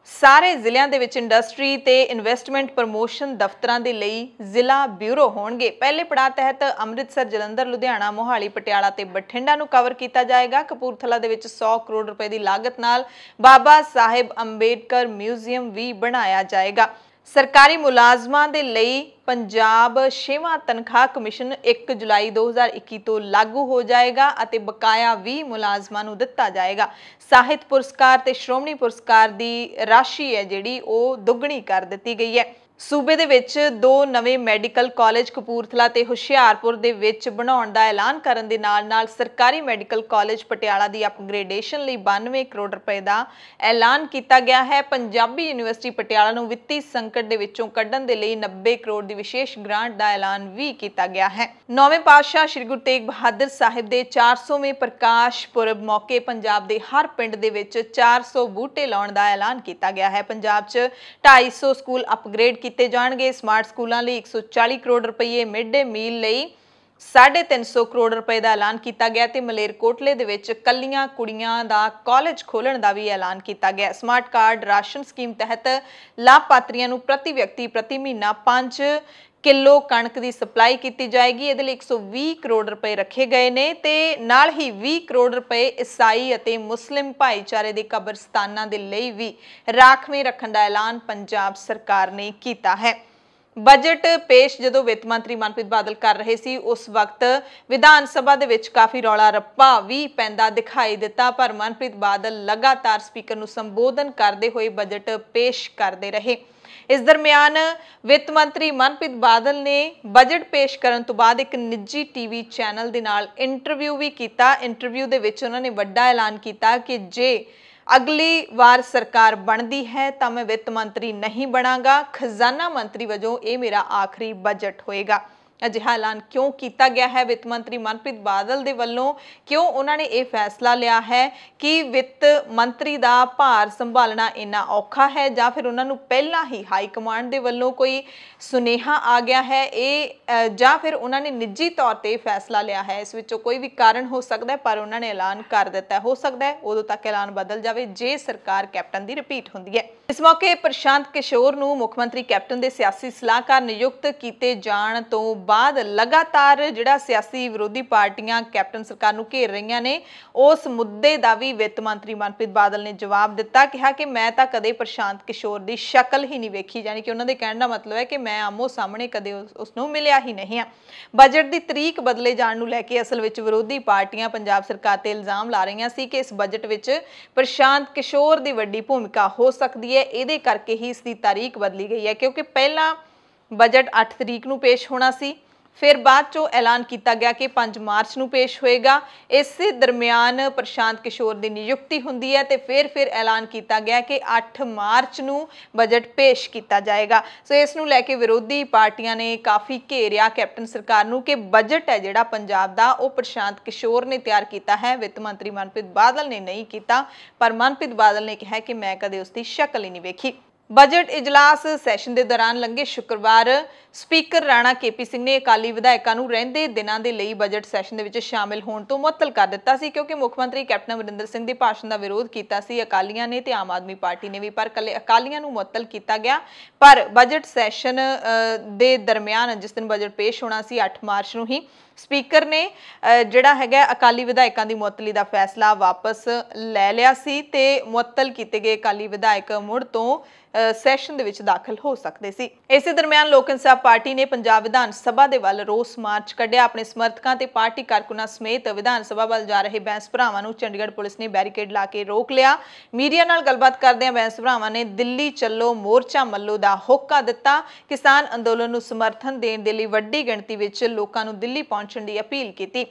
ਸਾਰੇ ਜ਼ਿਲ੍ਹਿਆਂ ਦੇ ਵਿੱਚ ਇੰਡਸਟਰੀ ਤੇ ਇਨਵੈਸਟਮੈਂਟ ਪ੍ਰਮੋਸ਼ਨ ਦਫ਼ਤਰਾਂ ਦੇ ਲਈ ਜ਼ਿਲ੍ਹਾ ਬਿਊਰੋ ਹੋਣਗੇ। ਪਹਿਲੇ ਪੜਾਅ ਤਹਿਤ ਅੰਮ੍ਰਿਤਸਰ, ਜਲੰਧਰ, ਲੁਧਿਆਣਾ, ਮੋਹਾਲੀ, ਪਟਿਆਲਾ ਤੇ ਬਠਿੰਡਾ ਨੂੰ ਕਵਰ ਕੀਤਾ ਜਾਏਗਾ। ਕਪੂਰਥਲਾ ਦੇ ਵਿੱਚ 100 ਕਰੋੜ ਰੁਪਏ ਦੀ ਲਾਗਤ ਨਾਲ ਬਾਬਾ ਸਾਹਿਬ ਅੰਬੇਡਕਰ ਮਿਊਜ਼ੀਅਮ ਵੀ ਬਣਾਇਆ ਜਾਏਗਾ। ਸਰਕਾਰੀ ਮੁਲਾਜ਼ਮਾਂ ਦੇ ਲਈ ਪੰਜਾਬ 6ਵਾਂ ਤਨਖਾਹ ਕਮਿਸ਼ਨ 1 ਜੁਲਾਈ 2021 ਤੋਂ ਲਾਗੂ ਹੋ ਜਾਏਗਾ ਅਤੇ ਬਕਾਇਆ ਵੀ ਮੁਲਾਜ਼ਮਾਂ ਨੂੰ ਦਿੱਤਾ ਜਾਏਗਾ। ਸਾਹਿਤ ਪੁਰਸਕਾਰ ਤੇ ਸ਼੍ਰੋਮਣੀ ਪੁਰਸਕਾਰ ਦੀ ਰਾਸ਼ੀ ਹੈ ਜਿਹੜੀ ਉਹ ਦੁੱਗਣੀ ਕਰ ਦਿੱਤੀ ਗਈ ਹੈ। ਸੂਬੇ ਦੇ ਵਿੱਚ 2 ਨਵੇਂ ਮੈਡੀਕਲ ਕਾਲਜ ਕਪੂਰਥਲਾ ਤੇ ਹੁਸ਼ਿਆਰਪੁਰ ਦੇ ਵਿੱਚ ਬਣਾਉਣ ਦਾ ਐਲਾਨ ਕਰਨ ਦੇ ਨਾਲ ਸਰਕਾਰੀ ਮੈਡੀਕਲ ਕਾਲਜ ਪਟਿਆਲਾ ਦੀ ਅਪਗ੍ਰੇਡੇਸ਼ਨ ਲਈ 92 ਕਰੋੜ ਰੁਪਏ ਦਾ ਐਲਾਨ ਕੀਤਾ ਗਿਆ ਹੈ। ਪੰਜਾਬੀ ਯੂਨੀਵਰਸਿਟੀ ਪਟਿਆਲਾ ਨੂੰ ਵਿੱਤੀ ਸੰਕਟ ਦੇ ਵਿੱਚੋਂ ਕੱਢਣ ਦੇ ਲਈ 90 ਕਰੋੜ ਦੀ ਵਿਸ਼ੇਸ਼ ਗ੍ਰਾਂਟ ਦਾ ਐਲਾਨ ਵੀ ਕੀਤਾ ਗਿਆ ਹੈ। 9ਵੇਂ ਪਾਤਸ਼ਾਹ ਸ੍ਰੀ ਗੁਰੂ ਤੇਗ ਬਹਾਦਰ ਸਾਹਿਬ ਦੇ 400ਵੇਂ ਪ੍ਰਕਾਸ਼ ਪੁਰਬ ਮੌਕੇ ਪੰਜਾਬ ਦੇ ਹਰ ਪਿੰਡ ਦੇ ਵਿੱਚ 400 ਬੂਟੇ ਲਾਉਣ ਦਾ ਐਲਾਨ ਕੀਤਾ ਗਿਆ ਹੈ। ਪੰਜਾਬ 'ਚ 250 ਸਕੂਲ ਅਪਗ੍ਰੇਡ ਕੀਤੇ ਜਾਣਗੇ। ਸਮਾਰਟ ਸਕੂਲਾਂ ਲਈ 140 ਕਰੋੜ ਰੁਪਏ, ਮਿਡ ਡੇ ਮੀਲ ਲਈ 350 ਕਰੋੜ ਰੁਪਏ ਦਾ ਐਲਾਨ ਕੀਤਾ ਗਿਆ ਤੇ ਮਲੇਰਕੋਟਲੇ ਦੇ ਵਿੱਚ ਕੱਲੀਆਂ ਕੁੜੀਆਂ ਦਾ ਕਾਲਜ ਖੋਲਣ ਦਾ ਵੀ ਐਲਾਨ ਕੀਤਾ ਗਿਆ। ਸਮਾਰਟ ਕਾਰਡ ਰਾਸ਼ਨ ਸਕੀਮ ਤਹਿਤ ਲਾਭਪਾਤਰੀਆਂ ਨੂੰ ਪ੍ਰਤੀ ਵਿਅਕਤੀ ਪ੍ਰਤੀ ਮਹੀਨਾ 5 ਕਿਲੋ ਕਣਕ ਦੀ ਸਪਲਾਈ ਕੀਤੀ ਜਾਏਗੀ। ਇਹਦੇ ਲਈ 120 ਕਰੋੜ ਰੁਪਏ ਰੱਖੇ ਗਏ ਨੇ ਤੇ ਨਾਲ ਹੀ 20 ਕਰੋੜ ਰੁਪਏ ਈਸਾਈ ਅਤੇ ਮੁਸਲਿਮ ਭਾਈਚਾਰੇ ਦੇ ਕਬਰਸਤਾਨਾਂ ਦੇ ਲਈ ਵੀ ਰਾਖਵੇਂ ਰੱਖਣ ਦਾ ਐਲਾਨ ਪੰਜਾਬ ਸਰਕਾਰ ਨੇ ਕੀਤਾ ਹੈ। ਬਜਟ ਪੇਸ਼ ਜਦੋਂ ਵਿੱਤ ਮੰਤਰੀ ਮਨਪ੍ਰੀਤ ਬਾਦਲ ਕਰ ਰਹੇ ਸੀ ਉਸ ਵਕਤ ਵਿਧਾਨ ਸਭਾ ਦੇ ਵਿੱਚ ਕਾਫੀ ਰੌਲਾ ਰੱਪਾ ਵੀ ਪੈਂਦਾ ਦਿਖਾਈ ਦਿੱਤਾ, ਪਰ ਮਨਪ੍ਰੀਤ ਬਾਦਲ ਲਗਾਤਾਰ ਸਪੀਕਰ ਨੂੰ ਸੰਬੋਧਨ ਕਰਦੇ ਹੋਏ ਬਜਟ ਪੇਸ਼ ਕਰਦੇ ਰਹੇ। ਇਸ ਦਰਮਿਆਨ ਵਿੱਤ ਮੰਤਰੀ ਮਨਪ੍ਰੀਤ ਬਾਦਲ ਨੇ ਬਜਟ ਪੇਸ਼ ਕਰਨ ਤੋਂ ਬਾਅਦ ਇੱਕ ਨਿੱਜੀ ਟੀਵੀ ਚੈਨਲ ਦੇ ਨਾਲ ਇੰਟਰਵਿਊ ਵੀ ਕੀਤਾ। ਇੰਟਰਵਿਊ ਦੇ ਵਿੱਚ ਉਹਨਾਂ ਨੇ ਵੱਡਾ ਐਲਾਨ ਕੀਤਾ ਕਿ ਜੇ ਅਗਲੀ ਵਾਰ ਸਰਕਾਰ ਬਣਦੀ ਹੈ ਤਾਂ ਮੈਂ ਵਿੱਤ ਮੰਤਰੀ ਨਹੀਂ ਬਣਾਂਗਾ, ਖਜ਼ਾਨਾ ਮੰਤਰੀ ਵਜੋਂ ਇਹ ਮੇਰਾ ਆਖਰੀ ਬਜਟ ਹੋਏਗਾ। ਅਜਿਹਾ ਐਲਾਨ ਕਿਉਂ ਕੀਤਾ ਗਿਆ ਹੈ ਵਿੱਤ ਮੰਤਰੀ ਮਨਪ੍ਰੀਤ ਬਾਦਲ ਦੇ ਵੱਲੋਂ? ਕਿਉਂ ਉਹਨਾਂ ਨੇ ਇਹ ਫੈਸਲਾ ਲਿਆ ਹੈ ਕਿ ਵਿੱਤ ਮੰਤਰੀ ਦਾ ਭਾਰ ਸੰਭਾਲਣਾ ਇੰਨਾ ਔਖਾ ਹੈ ਜਾਂ ਫਿਰ ਉਹਨਾਂ ਨੂੰ ਪਹਿਲਾਂ ਹੀ ਹਾਈ ਕਮਾਂਡ ਦੇ ਵੱਲੋਂ ਕੋਈ ਸੁਨੇਹਾ ਆ ਗਿਆ ਹੈ ਜਾਂ ਫਿਰ ਉਹਨਾਂ ਨੇ ਨਿੱਜੀ ਤੌਰ ਤੇ ਫੈਸਲਾ ਲਿਆ ਹੈ? ਇਸ ਵਿੱਚੋਂ ਕੋਈ ਵੀ ਕਾਰਨ ਹੋ ਸਕਦਾ ਹੈ, ਪਰ ਉਹਨਾਂ ਨੇ ਐਲਾਨ ਕਰ ਦਿੱਤਾ। ਹੋ ਸਕਦਾ ਹੈ ਉਦੋਂ ਤੱਕ ਐਲਾਨ ਬਦਲ ਜਾਵੇ ਜੇ ਸਰਕਾਰ ਕੈਪਟਨ ਦੀ ਰਿਪੀਟ ਹੁੰਦੀ ਹੈ। ਇਸ ਮੌਕੇ ਪ੍ਰਸ਼ਾਂਤ ਕਿਸ਼ੋਰ ਨੂੰ ਮੁੱਖ ਮੰਤਰੀ ਕੈਪਟਨ ਦੇ ਸਿਆਸੀ ਸਲਾਹਕਾਰ ਨਿਯੁਕਤ ਕੀਤੇ ਜਾਣ ਤੋਂ ਬਾਅਦ ਲਗਾਤਾਰ ਜਿਹੜਾ ਸਿਆਸੀ ਵਿਰੋਧੀ ਪਾਰਟੀਆਂ ਕੈਪਟਨ ਸਰਕਾਰ ਨੂੰ ਘੇਰ ਰਹੀਆਂ ਨੇ ਉਸ ਮੁੱਦੇ ਦਾ ਵੀ ਵਿੱਤ ਮੰਤਰੀ ਮਨਪ੍ਰੀਤ ਬਾਦਲ ਨੇ ਜਵਾਬ ਦਿੱਤਾ। ਕਿਹਾ ਕਿ ਮੈਂ ਤਾਂ ਕਦੇ ਪ੍ਰਸ਼ਾਂਤ ਕਿਸ਼ੋਰ ਦੀ ਸ਼ਕਲ ਹੀ ਨਹੀਂ ਵੇਖੀ, ਯਾਨੀ ਕਿ ਉਹਨਾਂ ਦੇ ਕਹਿਣ ਦਾ ਮਤਲਬ ਹੈ ਕਿ ਮੈਂ ਆਮੋ ਸਾਹਮਣੇ ਕਦੇ ਉਸ ਨੂੰ ਮਿਲਿਆ ਹੀ ਨਹੀਂ ਆ। ਬਜਟ ਦੀ ਤਰੀਕ ਬਦਲੇ ਜਾਣ ਨੂੰ ਲੈ ਕੇ ਅਸਲ ਵਿੱਚ ਵਿਰੋਧੀ ਪਾਰਟੀਆਂ ਪੰਜਾਬ ਸਰਕਾਰ ਤੇ ਇਲਜ਼ਾਮ ਲਾ ਰਹੀਆਂ ਸੀ ਕਿ ਇਸ ਬਜਟ ਵਿੱਚ ਪ੍ਰਸ਼ਾਂਤ ਕਿਸ਼ੋਰ ਦੀ ਵੱਡੀ ਭੂਮਿਕਾ ਹੋ ਸਕਦੀ ਹੈ। ਇਹਦੇ ਕਰਕੇ ਹੀ ਇਸ ਦੀ ਤਾਰੀਖ ਬਦਲੀ ਗਈ ਹੈ, ਕਿਉਂਕਿ ਪਹਿਲਾਂ ਬਜਟ 8 ਤਰੀਕ ਨੂੰ ਪੇਸ਼ ਹੋਣਾ ਸੀ फिर बाद चो ऐलान किया गया कि 5 मार्च ਨੂੰ पेश होएगा। इस दरमियान प्रशांत किशोर की नियुक्ति होंदी है तो फिर ऐलान किया गया कि 8 मार्च ਨੂੰ बजट पेश किया जाएगा। सो इस नूं लैके विरोधी पार्टियां ने काफ़ी घेरिया कैप्टन सरकार नूं कि बजट है जिहड़ा पंजाब दा वो प्रशांत किशोर ने तैयार किया है, वित्त मंत्री मनप्रीत बादल ने नहीं किया। पर मनप्रीत बादल ने कहा कि मैं कदे उसकी शक्ल ही नहीं वेखी। बजट इजलास सैशन के दौरान लंघे शुक्रवार स्पीकर राणा केपी सिंह ने अकाली विधायकों को रहिंदे दिनों के लिए बजट सैशन के विच शामिल होने तो मुअत्तल कर दिता सी, क्योंकि मुख मंत्री कैप्टन अमरिंदर सिंह के भाषण का विरोध किया सी अकालियां ने ते आम आदमी पार्टी ने भी। पर कले अकालियां नूं मुअत्तल किया गया। पर बजट सैशन के दरमियान जिस दिन बजट पेश होना सी 8 मार्च नूं ही स्पीकर ने जिहड़ा हैगा अकाली विधायकों की मुअत्तली का फैसला वापस लै लिया सी ते मुअत्तल किए गए अकाली विधायक मुड़ तो सैशन दे विच दाखिल हो सकते सी। इस दरमियान लोक इंसाफ पार्टी ने पंजाब विधान सभा दे वल रोस मार्च कढ़िया। अपने समर्थकों ते पार्टी कारकुनां समेत विधान सभा वल जा रहे बैंस भरावां नूं चंडीगढ़ पुलिस ने बैरीकेड ला के रोक लिया। मीडिया नाल गलबात करदिआं बैंस भरावां ने दिल्ली चलो मोर्चा मल्लो दा होका दिता। किसान अंदोलन नूं समर्थन देण दे लई वड्डी गिणती विच लोकां नूं दिल्ली पहुंचण दी अपील कीती।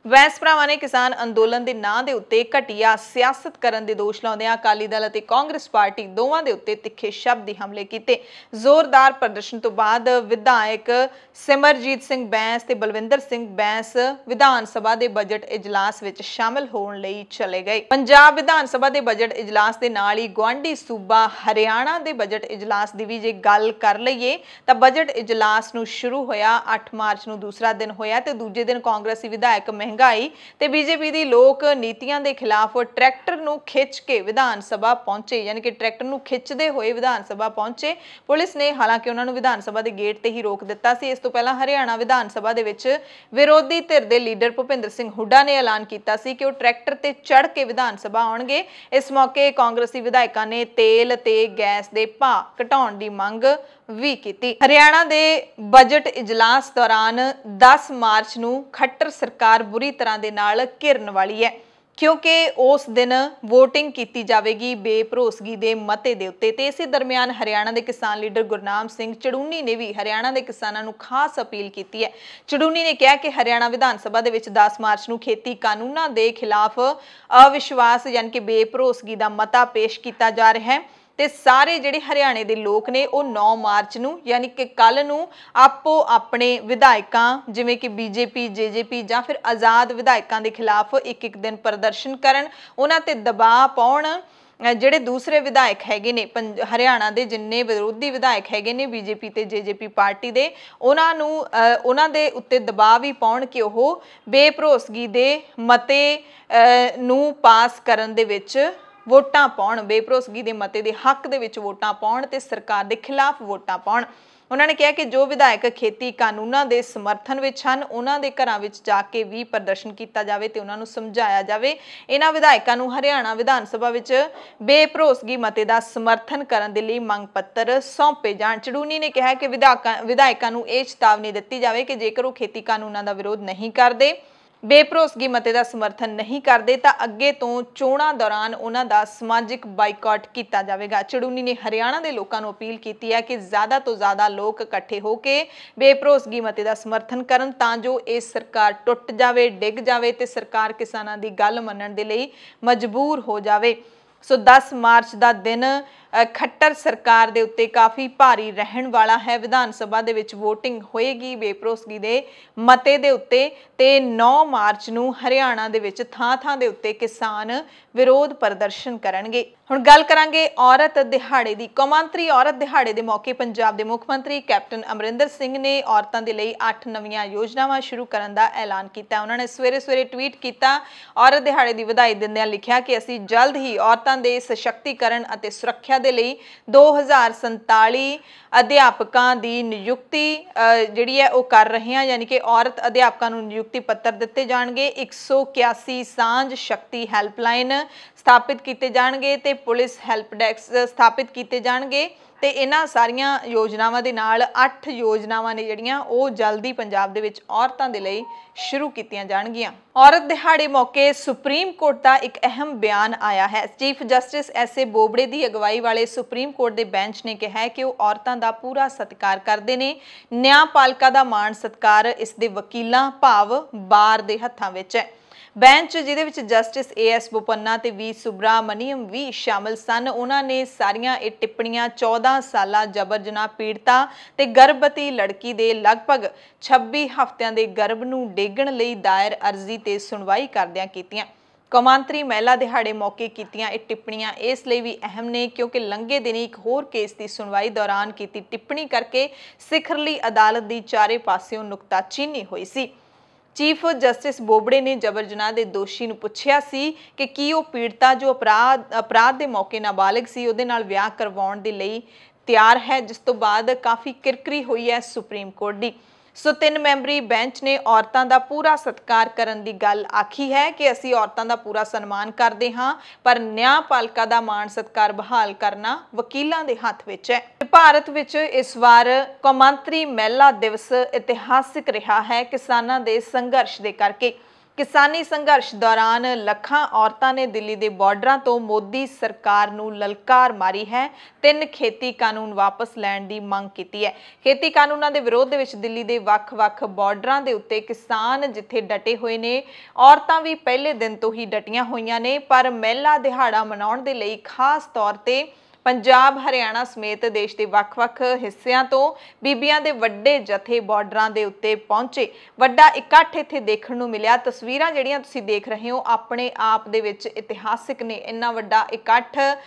बैंस भरावां ने किसान अंदोलन के नां दे उत्ते घटिया सियासत करन दे दोष लाउंदिआं अकाली दल अते कांग्रेस पार्टी दोवां दे उत्ते तिखे शब्दी हमले कीते। जोरदार प्रदर्शन तो बाद विधायक सिमरजीत सिंह बैंस ते बलविंदर सिंह बैंस विधान सभा के बजट इजलास विच शामिल होने लई चले गए। पंजाब विधान सभा के बजट इजलास के नाल ही गुआंढी सूबा हरियाणा के बजट इजलास की भी जे गल कर लईए तां बजट इजलास नूं शुरू होया 8 मार्च नूं दूसरा दिन होया ते दूजे दिन कांग्रेसी विधायक महंगाई ते बीजेपी दी लोक नीतियां दे खिलाफ ट्रैक्टर नूं खिच के विधान सभा पहुंचे, यानी कि ट्रैक्टर नूं खिचदे होए विधान सभा पहुंचे। पुलिस ने हालांकि उन्हां नूं विधान सभा दे गेट ते ही रोक दिता सी। इस तों पहलां हरियाणा विधान सभा दे विच विरोधी धिर दे लीडर भुपिंदर सिंह हुड्डा ने ऐलान किया सी कि वो ट्रैक्टर ते चढ़ के विधान सभा आउणगे। इस मौके कांग्रेसी विधायकों ने तेल ते गैस दे भाव घटाउण दी मंग भी की। हरियाणा दे बजट इजलास दौरान 10 मार्च नूं खट्टर सरकार बुरी तरह दे नाल घिरन वाली है, क्योंकि उस दिन वोटिंग की जाएगी बेभरोसगी के मते दे उत्ते। ते इसी दरमियान हरियाणा के किसान लीडर गुरनाम सिंह चड़ूनी ने भी हरियाणा के किसानों को खास अपील की है। चड़ूनी ने कहा कि हरियाणा विधान सभा के 10 मार्च को खेती कानूनों के खिलाफ अविश्वास यानी कि बेभरोसगी का मता पेश किया जा रहा है ते सारे जिहड़े हरियाणे दे लोग ने वो 9 मार्च नूं यानी कि कल नूं आपो अपने विधायकों जिवें कि बीजेपी जेजेपी जां फिर आज़ाद विधायकों के खिलाफ एक दिन प्रदर्शन करन, उन्हां ते दबाव पाउण। ਜਿਹੜੇ दूसरे विधायक हैगे ने हरियाणा के जिन्ने विरोधी विधायक हैगे ने बीजेपी ते जेजेपी पार्टी दे उन्हां दे उत्ते दबाव भी पाउण कि ओह बेभरोसगी दे मते नूं पास करन दे विच वोटां पाउण, बेभरोसगी दे मते दे हक दे विच वोटां पाउण ते सरकार दे खिलाफ वोटां पाउण। उन्होंने कहा कि जो विधायक खेती कानूनों के समर्थन विच हन उन्हां दे घरां विच जाके भी प्रदर्शन किया जाए ते उन्हां नूं समझाया जाए। इन्हां विधायकों नूं हरियाणा विधान सभा विच बेभरोसगी मते दा समर्थन करन दे लई मंग पत्र सौंपे जाण। चड़ूनी ने कहा कि विधायकों नूं इह चेतावनी दित्ती जाए कि जेकर वो खेती कानूनों का विरोध नहीं करते, बेभरोसगी मते का समर्थन नहीं करते तो अगे तो चोणां दौरान उन्हां दा समाजिक बाइकआउट किया जाएगा। चड़ूनी ने हरियाणा के लोगों को अपील की है कि ज़्यादा तो ज़्यादा लोग इकट्ठे होकर बेभरोसगी मते का समर्थन करन तां जो ये सरकार टुट जाए, डिग जाए तो सरकार किसानां दी गल मनण दे लई मजबूर हो जाए। सो 10 मार्च का दिन खट्टर सरकार दे उत्ते काफ़ी भारी रहन वाला है। विधान सभा दे विच वोटिंग होएगी बेभरोसगी दे मते दे उत्ते ते 9 मार्च नूं हरियाणा दे विच थां-थां दे उत्ते किसान विरोध प्रदर्शन करनगे। हुण गल करांगे औरत दिहाड़े दी। कौमांतरी औरत दिहाड़े दे मौके पंजाब दे मुख मंत्री कैप्टन अमरिंदर सिंह ने औरतां दे लई 8 नवीआं योजनावां शुरू करन दा ऐलान कीता। उन्होंने सवेरे-सवेरे ट्वीट किया, औरत दिहाड़े दी वधाई दिंदिआं लिखिआ कि असीं जल्द ही औरतां दे सशक्तिकरण अते सुरੱਖਿਆ दे लई 2047 अध्यापकों की नियुक्ति जिहड़ी है वो कर रहे हैं, यानी कि औरत अध्यापकों को नियुक्ति पत्र दिते जाणगे। 181 सांझ शक्ति हैल्पलाइन स्थापित किए जाणगे ते पुलिस हैल्प डेस्क स्थापित किए जाणगे ਤੇ ਇਹਨਾਂ ਸਾਰੀਆਂ ਯੋਜਨਾਵਾਂ ਦੇ ਨਾਲ 8 ਯੋਜਨਾਵਾਂ ਨੇ ਜਿਹੜੀਆਂ ਉਹ ਜਲਦੀ ਪੰਜਾਬ ਦੇ ਵਿੱਚ ਔਰਤਾਂ ਦੇ ਲਈ ਸ਼ੁਰੂ ਕੀਤੀਆਂ ਜਾਣਗੀਆਂ। ਔਰਤ ਦਿਹਾੜੇ ਮੌਕੇ ਸੁਪਰੀਮ ਕੋਰਟ ਦਾ ਇੱਕ ਅਹਿਮ ਬਿਆਨ ਆਇਆ ਹੈ। Chief justice S A. ਬੋਬੜੇ ਦੀ ਅਗਵਾਈ ਵਾਲੇ ਸੁਪਰੀਮ ਕੋਰਟ ਦੇ ਬੈਂਚ ਨੇ ਕਿਹਾ ਹੈ ਕਿ ਉਹ ਔਰਤਾਂ ਦਾ ਪੂਰਾ ਸਤਿਕਾਰ ਕਰਦੇ ਨੇ। ਨਿਆਂਪਾਲਿਕਾ ਦਾ ਮਾਣ ਸਤਿਕਾਰ ਇਸ ਦੇ ਵਕੀਲਾਂ ਭਾਵ ਬਾਰ ਦੇ ਹੱਥਾਂ ਵਿੱਚ ਹੈ। ਬੈਂਚ ਜਿਹਦੇ ਵਿੱਚ ਜਸਟਿਸ ਏ.ਐਸ. ਬੋਪੰਨਾ ਤੇ ਵੀ ਸੁਬਰਾਮਨੀਅਮ ਵੀ ਸ਼ਾਮਲ ਸਨ, ਉਹਨਾਂ ਨੇ ਸਾਰੀਆਂ ਇਹ ਟਿੱਪਣੀਆਂ 14 ਸਾਲਾ ਜਬਰ ਜਨਾਹ ਪੀੜਤਾ ਤੇ ਗਰਭਵਤੀ ਲੜਕੀ ਦੇ ਲਗਭਗ 26 ਹਫ਼ਤਿਆਂ ਦੇ ਗਰਭ ਨੂੰ ਡੇਗਣ ਲਈ ਦਾਇਰ ਅਰਜ਼ੀ ਤੇ ਸੁਣਵਾਈ ਕਰਦਿਆਂ ਕੀਤੀਆਂ। ਕੌਮਾਂਤਰੀ ਮਹਿਲਾ ਦਿਹਾੜੇ ਮੌਕੇ ਕੀਤੀਆਂ ਇਹ ਟਿੱਪਣੀਆਂ ਇਸ ਲਈ ਵੀ ਅਹਿਮ ਨੇ ਕਿਉਂਕਿ ਲੰਘੇ ਦਿਨੀ ਇੱਕ ਹੋਰ ਕੇਸ ਦੀ ਸੁਣਵਾਈ ਦੌਰਾਨ ਕੀਤੀ ਟਿੱਪਣੀ ਕਰਕੇ ਸਿਖਰਲੀ ਅਦਾਲਤ ਦੀ ਚਾਰੇ ਪਾਸਿਓਂ ਨੁਕਤਾਚੀਨੀ ਹੋਈ ਸੀ। ਚੀਫ ਜਸਟਿਸ ਬੋਬੜੇ ਨੇ ਜਬਰ ਜਨਾਹ ਦੇ ਦੋਸ਼ੀ ਨੂੰ ਪੁੱਛਿਆ ਸੀ ਕਿ ਕੀ ਉਹ ਪੀੜਤਾ ਜੋ ਅਪਰਾਧ ਦੇ ਮੌਕੇ ਨਾਬਾਲਗ ਸੀ ਉਹਦੇ ਨਾਲ ਵਿਆਹ ਕਰਵਾਉਣ ਦੇ ਲਈ ਤਿਆਰ ਹੈ, ਜਿਸ ਤੋਂ ਬਾਅਦ ਕਾਫੀ ਕਿਰਕਰੀ ਹੋਈ ਹੈ ਸੁਪਰੀਮ ਕੋਰਟ ਦੀ। ਸੋ 3 ਮੈਂਬਰੀ ਬੈਂਚ ਨੇ ਔਰਤਾਂ ਦਾ ਪੂਰਾ ਸਤਿਕਾਰ ਕਰਨ ਦੀ ਗੱਲ ਆਖੀ ਹੈ ਕਿ ਅਸੀਂ ਔਰਤਾਂ ਦਾ ਪੂਰਾ ਸਨਮਾਨ ਕਰਦੇ ਹਾਂ, ਪਰ ਨਿਆਂਪਾਲਿਕਾ ਦਾ ਮਾਣ ਸਤਿਕਾਰ ਬਹਾਲ ਕਰਨਾ ਵਕੀਲਾਂ ਦੇ ਹੱਥ ਵਿੱਚ ਹੈ। ਭਾਰਤ ਵਿੱਚ ਇਸ ਵਾਰ ਕੌਮਾਂਤਰੀ ਮਹਿਲਾ ਦਿਵਸ ਇਤਿਹਾਸਿਕ ਰਿਹਾ ਹੈ ਕਿਸਾਨਾਂ ਦੇ ਸੰਘਰਸ਼ ਦੇ ਕਰਕੇ। ਕਿਸਾਨੀ ਸੰਘਰਸ਼ ਦੌਰਾਨ ਲੱਖਾਂ ਔਰਤਾਂ ਨੇ ਦਿੱਲੀ ਦੇ ਬਾਰਡਰਾਂ ਤੋਂ ਮੋਦੀ ਸਰਕਾਰ ਨੂੰ ਲਲਕਾਰ ਮਾਰੀ ਹੈ। 3 ਖੇਤੀ ਕਾਨੂੰਨ ਵਾਪਸ ਲੈਣ ਦੀ ਮੰਗ ਕੀਤੀ ਹੈ। ਖੇਤੀ ਕਾਨੂੰਨਾਂ ਦੇ ਵਿਰੋਧ ਦੇ ਵਿੱਚ ਦਿੱਲੀ ਦੇ ਵੱਖ-ਵੱਖ ਬਾਰਡਰਾਂ ਦੇ ਉੱਤੇ ਕਿਸਾਨ ਜਿੱਥੇ ਡਟੇ ਹੋਏ ਨੇ, ਔਰਤਾਂ ਵੀ ਪਹਿਲੇ ਦਿਨ ਤੋਂ ਹੀ ਡਟੀਆਂ ਹੋਈਆਂ ਨੇ। ਪਰ ਮਹਿਲਾ ਦਿਹਾੜਾ ਮਨਾਉਣ ਦੇ ਲਈ ਖਾਸ ਤੌਰ ਤੇ ਪੰਜਾਬ, ਹਰਿਆਣਾ ਸਮੇਤ ਦੇਸ਼ ਦੇ ਵੱਖ-ਵੱਖ ਹਿੱਸਿਆਂ ਤੋਂ ਬੀਬੀਆਂ ਦੇ ਵੱਡੇ ਜਥੇ ਬਾਰਡਰਾਂ ਦੇ ਉੱਤੇ ਪਹੁੰਚੇ। ਵੱਡਾ ਇਕੱਠ ਇੱਥੇ ਦੇਖਣ ਨੂੰ ਮਿਲਿਆ। ਤਸਵੀਰਾਂ ਜਿਹੜੀਆਂ ਤੁਸੀਂ ਦੇਖ ਰਹੇ ਹੋ ਆਪਣੇ ਆਪ ਦੇ ਵਿੱਚ ਇਤਿਹਾਸਿਕ ਨੇ। ਇੰਨਾ ਵੱਡਾ ਇਕੱਠ,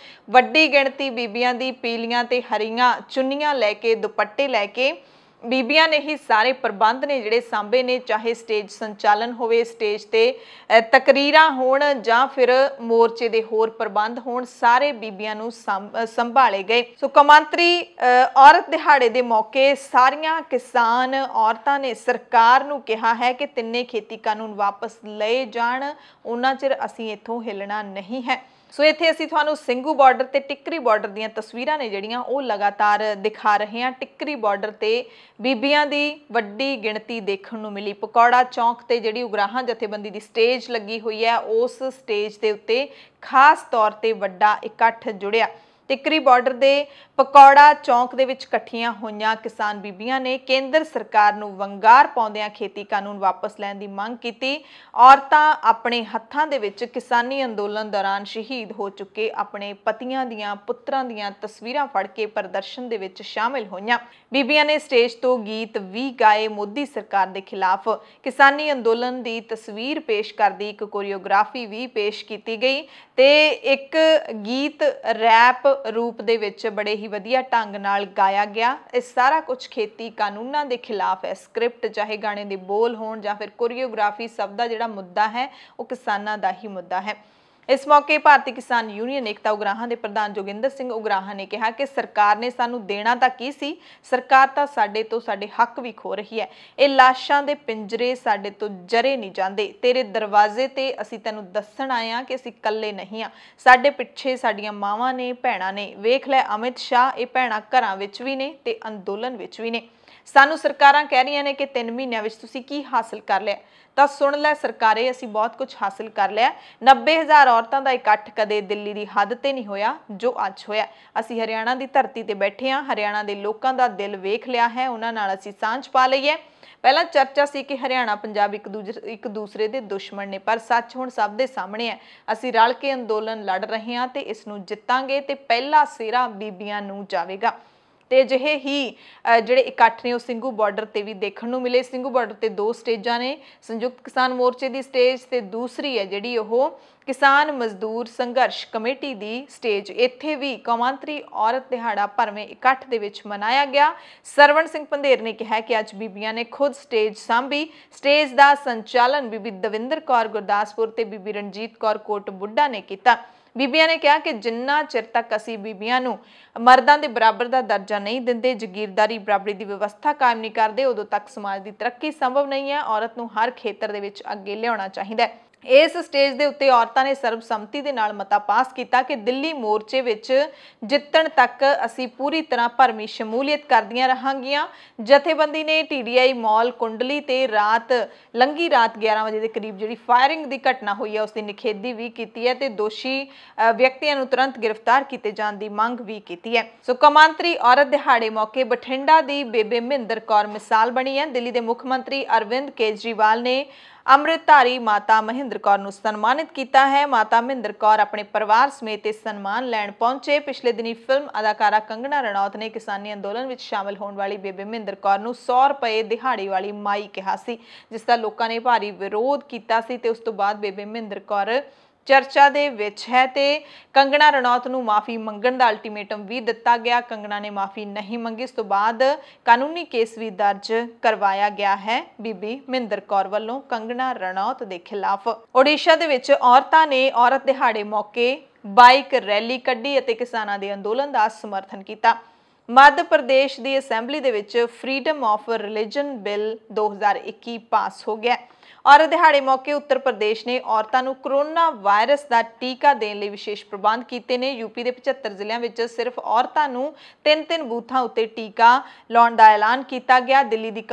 ਵੱਡੀ ਗਿਣਤੀ ਬੀਬੀਆਂ ਦੀ ਪੀਲੀਆਂ ਤੇ ਹਰੀਆਂ ਚੁੰਨੀਆਂ ਲੈ ਕੇ, ਦੁਪੱਟੇ ਲੈ ਕੇ ਬੀਬੀਆਂ ਨੇ ਹੀ ਸਾਰੇ ਪ੍ਰਬੰਧ ਨੇ ਜਿਹੜੇ ਸਾਂਭੇ ਨੇ, ਚਾਹੇ ਸਟੇਜ ਸੰਚਾਲਨ ਹੋਵੇ, ਸਟੇਜ ਤੇ ਤਕਰੀਰਾਂ ਹੋਣ ਜਾਂ ਫਿਰ ਮੋਰਚੇ ਦੇ ਹੋਰ ਪ੍ਰਬੰਧ ਹੋਣ, ਸਾਰੇ ਬੀਬੀਆਂ ਨੂੰ ਸੰਭਾਲੇ ਗਏ। ਸੋ ਕੌਮਾਂਤਰੀ ਔਰਤ ਦਿਹਾੜੇ ਦੇ ਮੌਕੇ ਸਾਰੀਆਂ ਕਿਸਾਨ ਔਰਤਾਂ ਨੇ ਸਰਕਾਰ ਨੂੰ ਕਿਹਾ ਹੈ ਕਿ 3 ਖੇਤੀ ਕਾਨੂੰਨ ਵਾਪਸ ਲਏ ਜਾਣ, ਉਹਨਾਂ ਚਿਰ ਅਸੀਂ ਇੱਥੋਂ ਹਿੱਲਣਾ ਨਹੀਂ ਹੈ। ਸੋ ਇੱਥੇ ਅਸੀਂ ਤੁਹਾਨੂੰ ਸਿੰਘੂ ਬਾਰਡਰ ਤੇ ਟਿੱਕਰੀ ਬਾਰਡਰ ਦੀਆਂ ਤਸਵੀਰਾਂ ਨੇ ਜਿਹੜੀਆਂ ਉਹ ਲਗਾਤਾਰ ਦਿਖਾ ਰਹੇ ਹਾਂ। ਟਿੱਕਰੀ ਬਾਰਡਰ ਤੇ ਬੀਬੀਆਂ ਦੀ ਵੱਡੀ ਗਿਣਤੀ ਦੇਖਣ ਨੂੰ ਮਿਲੀ। ਪਕੌੜਾ ਚੌਂਕ ਤੇ ਜਿਹੜੀ ਉਗਰਾਹਾਂ ਜਥੇਬੰਦੀ ਦੀ ਸਟੇਜ ਲੱਗੀ ਹੋਈ ਹੈ, ਉਸ ਸਟੇਜ ਦੇ ਉੱਤੇ ਖਾਸ ਤੌਰ ਤੇ ਵੱਡਾ ਇਕੱਠ ਜੁੜਿਆ। ਟਿੱਕਰੀ ਬਾਰਡਰ ਦੇ ਪਕੌੜਾ ਚੌਂਕ ਦੇ ਵਿੱਚ ਇਕੱਠੀਆਂ ਹੋਈਆਂ ਕਿਸਾਨ ਬੀਬੀਆਂ ਨੇ ਕੇਂਦਰ ਸਰਕਾਰ ਨੂੰ ਵੰਗਾਰ ਪਾਉਂਦਿਆਂ ਖੇਤੀ ਕਾਨੂੰਨ ਵਾਪਸ ਲੈਣ ਦੀ ਮੰਗ ਕੀਤੀ। ਔਰਤਾਂ ਆਪਣੇ ਹੱਥਾਂ ਦੇ ਵਿੱਚ ਕਿਸਾਨੀ ਅੰਦੋਲਨ ਦੌਰਾਨ ਸ਼ਹੀਦ ਹੋ ਚੁੱਕੇ ਆਪਣੇ ਪਤੀਆਂ ਦੀਆਂ, ਪੁੱਤਰਾਂ ਦੀਆਂ ਤਸਵੀਰਾਂ ਫੜ ਕੇ ਪ੍ਰਦਰਸ਼ਨ ਦੇ ਵਿੱਚ ਸ਼ਾਮਿਲ ਹੋਈਆਂ। ਬੀਬੀਆਂ ਨੇ ਸਟੇਜ ਤੋਂ ਗੀਤ ਵੀ ਗਾਏ। ਮੋਦੀ ਸਰਕਾਰ ਦੇ ਖਿਲਾਫ ਕਿਸਾਨੀ ਅੰਦੋਲਨ ਦੀ ਤਸਵੀਰ ਪੇਸ਼ ਕਰਦੀ ਇੱਕ ਕੋਰੀਓਗ੍ਰਾਫੀ ਵੀ ਪੇਸ਼ ਕੀਤੀ ਗਈ ਤੇ ਇੱਕ ਗੀਤ ਰੈਪ ਰੂਪ ਦੇ ਵਿੱਚ ਬੜੇ ਹੀ ਵਧੀਆ ਢੰਗ ਨਾਲ ਗਾਇਆ ਗਿਆ। ਇਹ ਸਾਰਾ ਕੁਝ ਖੇਤੀ ਕਾਨੂੰਨਾਂ ਦੇ ਖਿਲਾਫ ਹੈ। ਸਕ੍ਰਿਪਟ ਚਾਹੇ ਗਾਣੇ ਦੇ ਬੋਲ ਹੋਣ ਜਾਂ ਫਿਰ ਕੋਰੀਓਗ੍ਰਾਫੀ, ਸਭ ਦਾ ਜਿਹੜਾ ਮੁੱਦਾ ਹੈ ਉਹ ਕਿਸਾਨਾਂ ਦਾ ਹੀ ਮੁੱਦਾ ਹੈ। ਇਸ ਮੌਕੇ ਭਾਰਤੀ ਕਿਸਾਨ ਯੂਨੀਅਨ ਏਕਤਾ ਉਗਰਾਹਾਂ ਦੇ ਪ੍ਰਧਾਨ ਜੋਗਿੰਦਰ ਸਿੰਘ ਉਗਰਾਹਾਂ ਨੇ ਕਿਹਾ ਕਿ ਸਰਕਾਰ ਨੇ ਸਾਨੂੰ ਦੇਣਾ ਤਾਂ ਕੀ ਸੀ, ਸਰਕਾਰ ਤਾਂ ਸਾਡੇ ਤੋਂ ਸਾਡੇ ਹੱਕ ਵੀ ਖੋ ਰਹੀ ਹੈ। ਇਹ ਲਾਸ਼ਾਂ ਦੇ ਪਿੰਜਰੇ ਸਾਡੇ ਤੋਂ ਜਰੇ ਨਹੀਂ ਜਾਂਦੇ। ਤੇਰੇ ਦਰਵਾਜ਼ੇ ਤੇ ਅਸੀਂ ਤੈਨੂੰ ਦੱਸਣ ਆਏ ਹਾਂ ਕਿ ਅਸੀਂ ਇਕੱਲੇ ਨਹੀਂ ਆ। ਸਾਡੇ ਪਿੱਛੇ ਸਾਡੀਆਂ ਮਾਵਾਂ ਨੇ, ਭੈਣਾਂ ਨੇ। ਵੇਖ ਲੈ ਅਮਿਤ ਸ਼ਾਹ, ਇਹ ਭੈਣਾਂ ਘਰਾਂ ਵਿੱਚ ਵੀ ਨੇ ਤੇ ਅੰਦੋਲਨ ਵਿੱਚ ਵੀ ਨੇ। ਸਾਨੂੰ ਸਰਕਾਰਾਂ ਕਹਿ ਰਹੀਆਂ ਨੇ ਕਿ 3 ਮਹੀਨਿਆਂ ਵਿੱਚ ਤੁਸੀਂ ਕੀ ਹਾਸਲ ਕਰ ਲਿਆ, ਤਾਂ ਸੁਣ ਲੈ ਸਰਕਾਰੇ, ਅਸੀਂ ਬਹੁਤ ਕੁਝ ਹਾਸਲ ਕਰ ਲਿਆ। 90,000 ਔਰਤਾਂ ਦਾ ਇਕੱਠ ਕਦੇ ਦਿੱਲੀ ਦੀ ਹੱਦ ਤੇ ਨਹੀਂ ਹੋਇਆ ਜੋ ਅੱਜ ਹੋਇਆ। ਅਸੀਂ ਹਰਿਆਣਾ ਦੀ ਧਰਤੀ ਤੇ ਬੈਠੇ ਹਾਂ, ਹਰਿਆਣਾ ਦੇ ਲੋਕਾਂ ਦਾ ਦਿਲ ਵੇਖ ਲਿਆ ਹੈ, ਉਹਨਾਂ ਨਾਲ ਅਸੀਂ ਸਾਂਝ ਪਾ ਲਈ ਹੈ। ਪਹਿਲਾਂ ਚਰਚਾ ਸੀ ਕਿ ਹਰਿਆਣਾ ਪੰਜਾਬ ਇੱਕ ਦੂਸਰੇ ਦੇ ਦੁਸ਼ਮਣ ਨੇ, ਪਰ ਸੱਚ ਹੁਣ ਸਭ ਦੇ ਸਾਹਮਣੇ ਹੈ। ਅਸੀਂ ਰਲ ਕੇ ਅੰਦੋਲਨ ਲੜ ਰਹੇ ਹਾਂ ਤੇ ਇਸ ਨੂੰ ਜਿੱਤਾਂਗੇ ਤੇ ਪਹਿਲਾ ਸਿਹਰਾ ਬੀਬੀਆਂ ਨੂੰ ਜਾਵੇਗਾ। ਤੇ ਅਜਿਹੇ ਹੀ ਜਿਹੜੇ ਇਕੱਠ ਨੇ ਉਹ ਸਿੰਘੂ ਬਾਰਡਰ ਤੇ ਵੀ ਦੇਖਣ ਨੂੰ ਮਿਲੇ। ਸਿੰਘੂ ਬਾਰਡਰ ਤੇ 2 ਸਟੇਜਾਂ ਨੇ, ਸੰਯੁਕਤ ਕਿਸਾਨ ਮੋਰਚੇ ਦੀ ਸਟੇਜ ਤੇ ਦੂਸਰੀ ਹੈ ਜਿਹੜੀ ਉਹ ਕਿਸਾਨ ਮਜ਼ਦੂਰ ਸੰਘਰਸ਼ ਕਮੇਟੀ ਦੀ ਸਟੇਜ। ਇੱਥੇ ਵੀ ਕੌਮਾਂਤਰੀ ਔਰਤ ਦਿਹਾੜਾ ਭਰਵੇਂ ਇਕੱਠ ਦੇ ਵਿੱਚ ਮਨਾਇਆ ਗਿਆ। ਸਰਵਣ ਸਿੰਘ ਪੰਧੇਰ ਨੇ ਕਿਹਾ ਕਿ ਅੱਜ ਬੀਬੀਆਂ ਨੇ ਖੁਦ ਸਟੇਜ ਸਾਂਭੀ। ਸਟੇਜ ਦਾ ਸੰਚਾਲਨ ਬੀਬੀ ਦਵਿੰਦਰ ਕੌਰ ਗੁਰਦਾਸਪੁਰ ਤੇ ਬੀਬੀ ਰਣਜੀਤ ਕੌਰ ਕੋਟ ਬੁੱਢਾ ਨੇ ਕੀਤਾ। ਬੀਬੀਆਂ ਨੇ ਕਿਹਾ ਕਿ ਜਿੰਨਾ ਚਿਰ ਤੱਕ ਅਸੀਂ ਬੀਬੀਆਂ ਨੂੰ ਮਰਦਾਂ ਦੇ ਬਰਾਬਰ ਦਾ ਦਰਜਾ ਨਹੀਂ ਦਿੰਦੇ, ਜਗੀਰਦਾਰੀ ਬਰਾਬਰੀ ਦੀ ਵਿਵਸਥਾ ਕਾਇਮ ਨਹੀਂ ਕਰਦੇ, ਉਦੋਂ ਤੱਕ ਸਮਾਜ ਦੀ ਤਰੱਕੀ ਸੰਭਵ ਨਹੀਂ ਹੈ। ਔਰਤ ਨੂੰ ਹਰ ਖੇਤਰ ਦੇ ਵਿੱਚ ਅੱਗੇ ਲਿਆਉਣਾ ਚਾਹੀਦਾ ਹੈ। इस स्टेज के उत्ते औरतां ने सर्बसम्मति के नाल मता पास किया कि दिल्ली मोर्चे विच जितण तक असी पूरी तरह भरमी शमूलीयत करदियां रहांगियां। जथेबंदी ने TDI मॉल कुंडली ते रात लंघी रात 11 बजे के करीब जिहड़ी फायरिंग की घटना हुई है उसकी निखेधी भी की है ते दोषी व्यक्तियों नूं तुरंत गिरफ्तार किए जाने की मंग भी की है। सो कौमांतरी औरत दिहाड़े मौके बठिंडा की बेबे महेंद्र कौर मिसाल बनी है। दिल्ली के मुख मंत्री अरविंद केजरीवाल ने अमृतधारी माता महेंद्र कौर नूं सन्मानित किया है। माता महेंद्र कौर अपने परिवार समेत इस सन्मान लैण पहुंचे। पिछले दिनी फिल्म अदाकारा कंगना रनौत ने किसानी अंदोलन में शामिल होने वाली बेबे महेंद्र कौर नूं 100 रुपए दिहाड़ी वाली माई कहा सी, जिसका लोगों ने भारी विरोध किया सी ते उस तो बाद बेबे महेंद्र कौर चर्चा दे विच है ते कंगना रनौत नूं माफ़ी मंगण दा अल्टीमेटम भी दिता गया। कंगना ने माफ़ी नहीं मंगी, इस तो बाद कानूनी केस भी दर्ज करवाया गया है बीबी महेंद्र कौर वालों कंगना रनौत के खिलाफ। ओडिशा दे विच औरतां ने औरत दिहाड़े मौके बाइक रैली कड्ढी अते किसानां दे अंदोलन का समर्थन किया। मध्य प्रदेश की assembly they which freedom of religion bill 2021 पास हो गया। औरत दिहाड़े मौके उत्तर प्रदेश ने औरतों को कोरोना वायरस का टीका देने लई विशेष प्रबंध किए ने। यूपी के 75 जिलों में सिर्फ औरतों को 3-3 बूथों उत्ते टीका लाने का ऐलान किया गया। दिल्ली की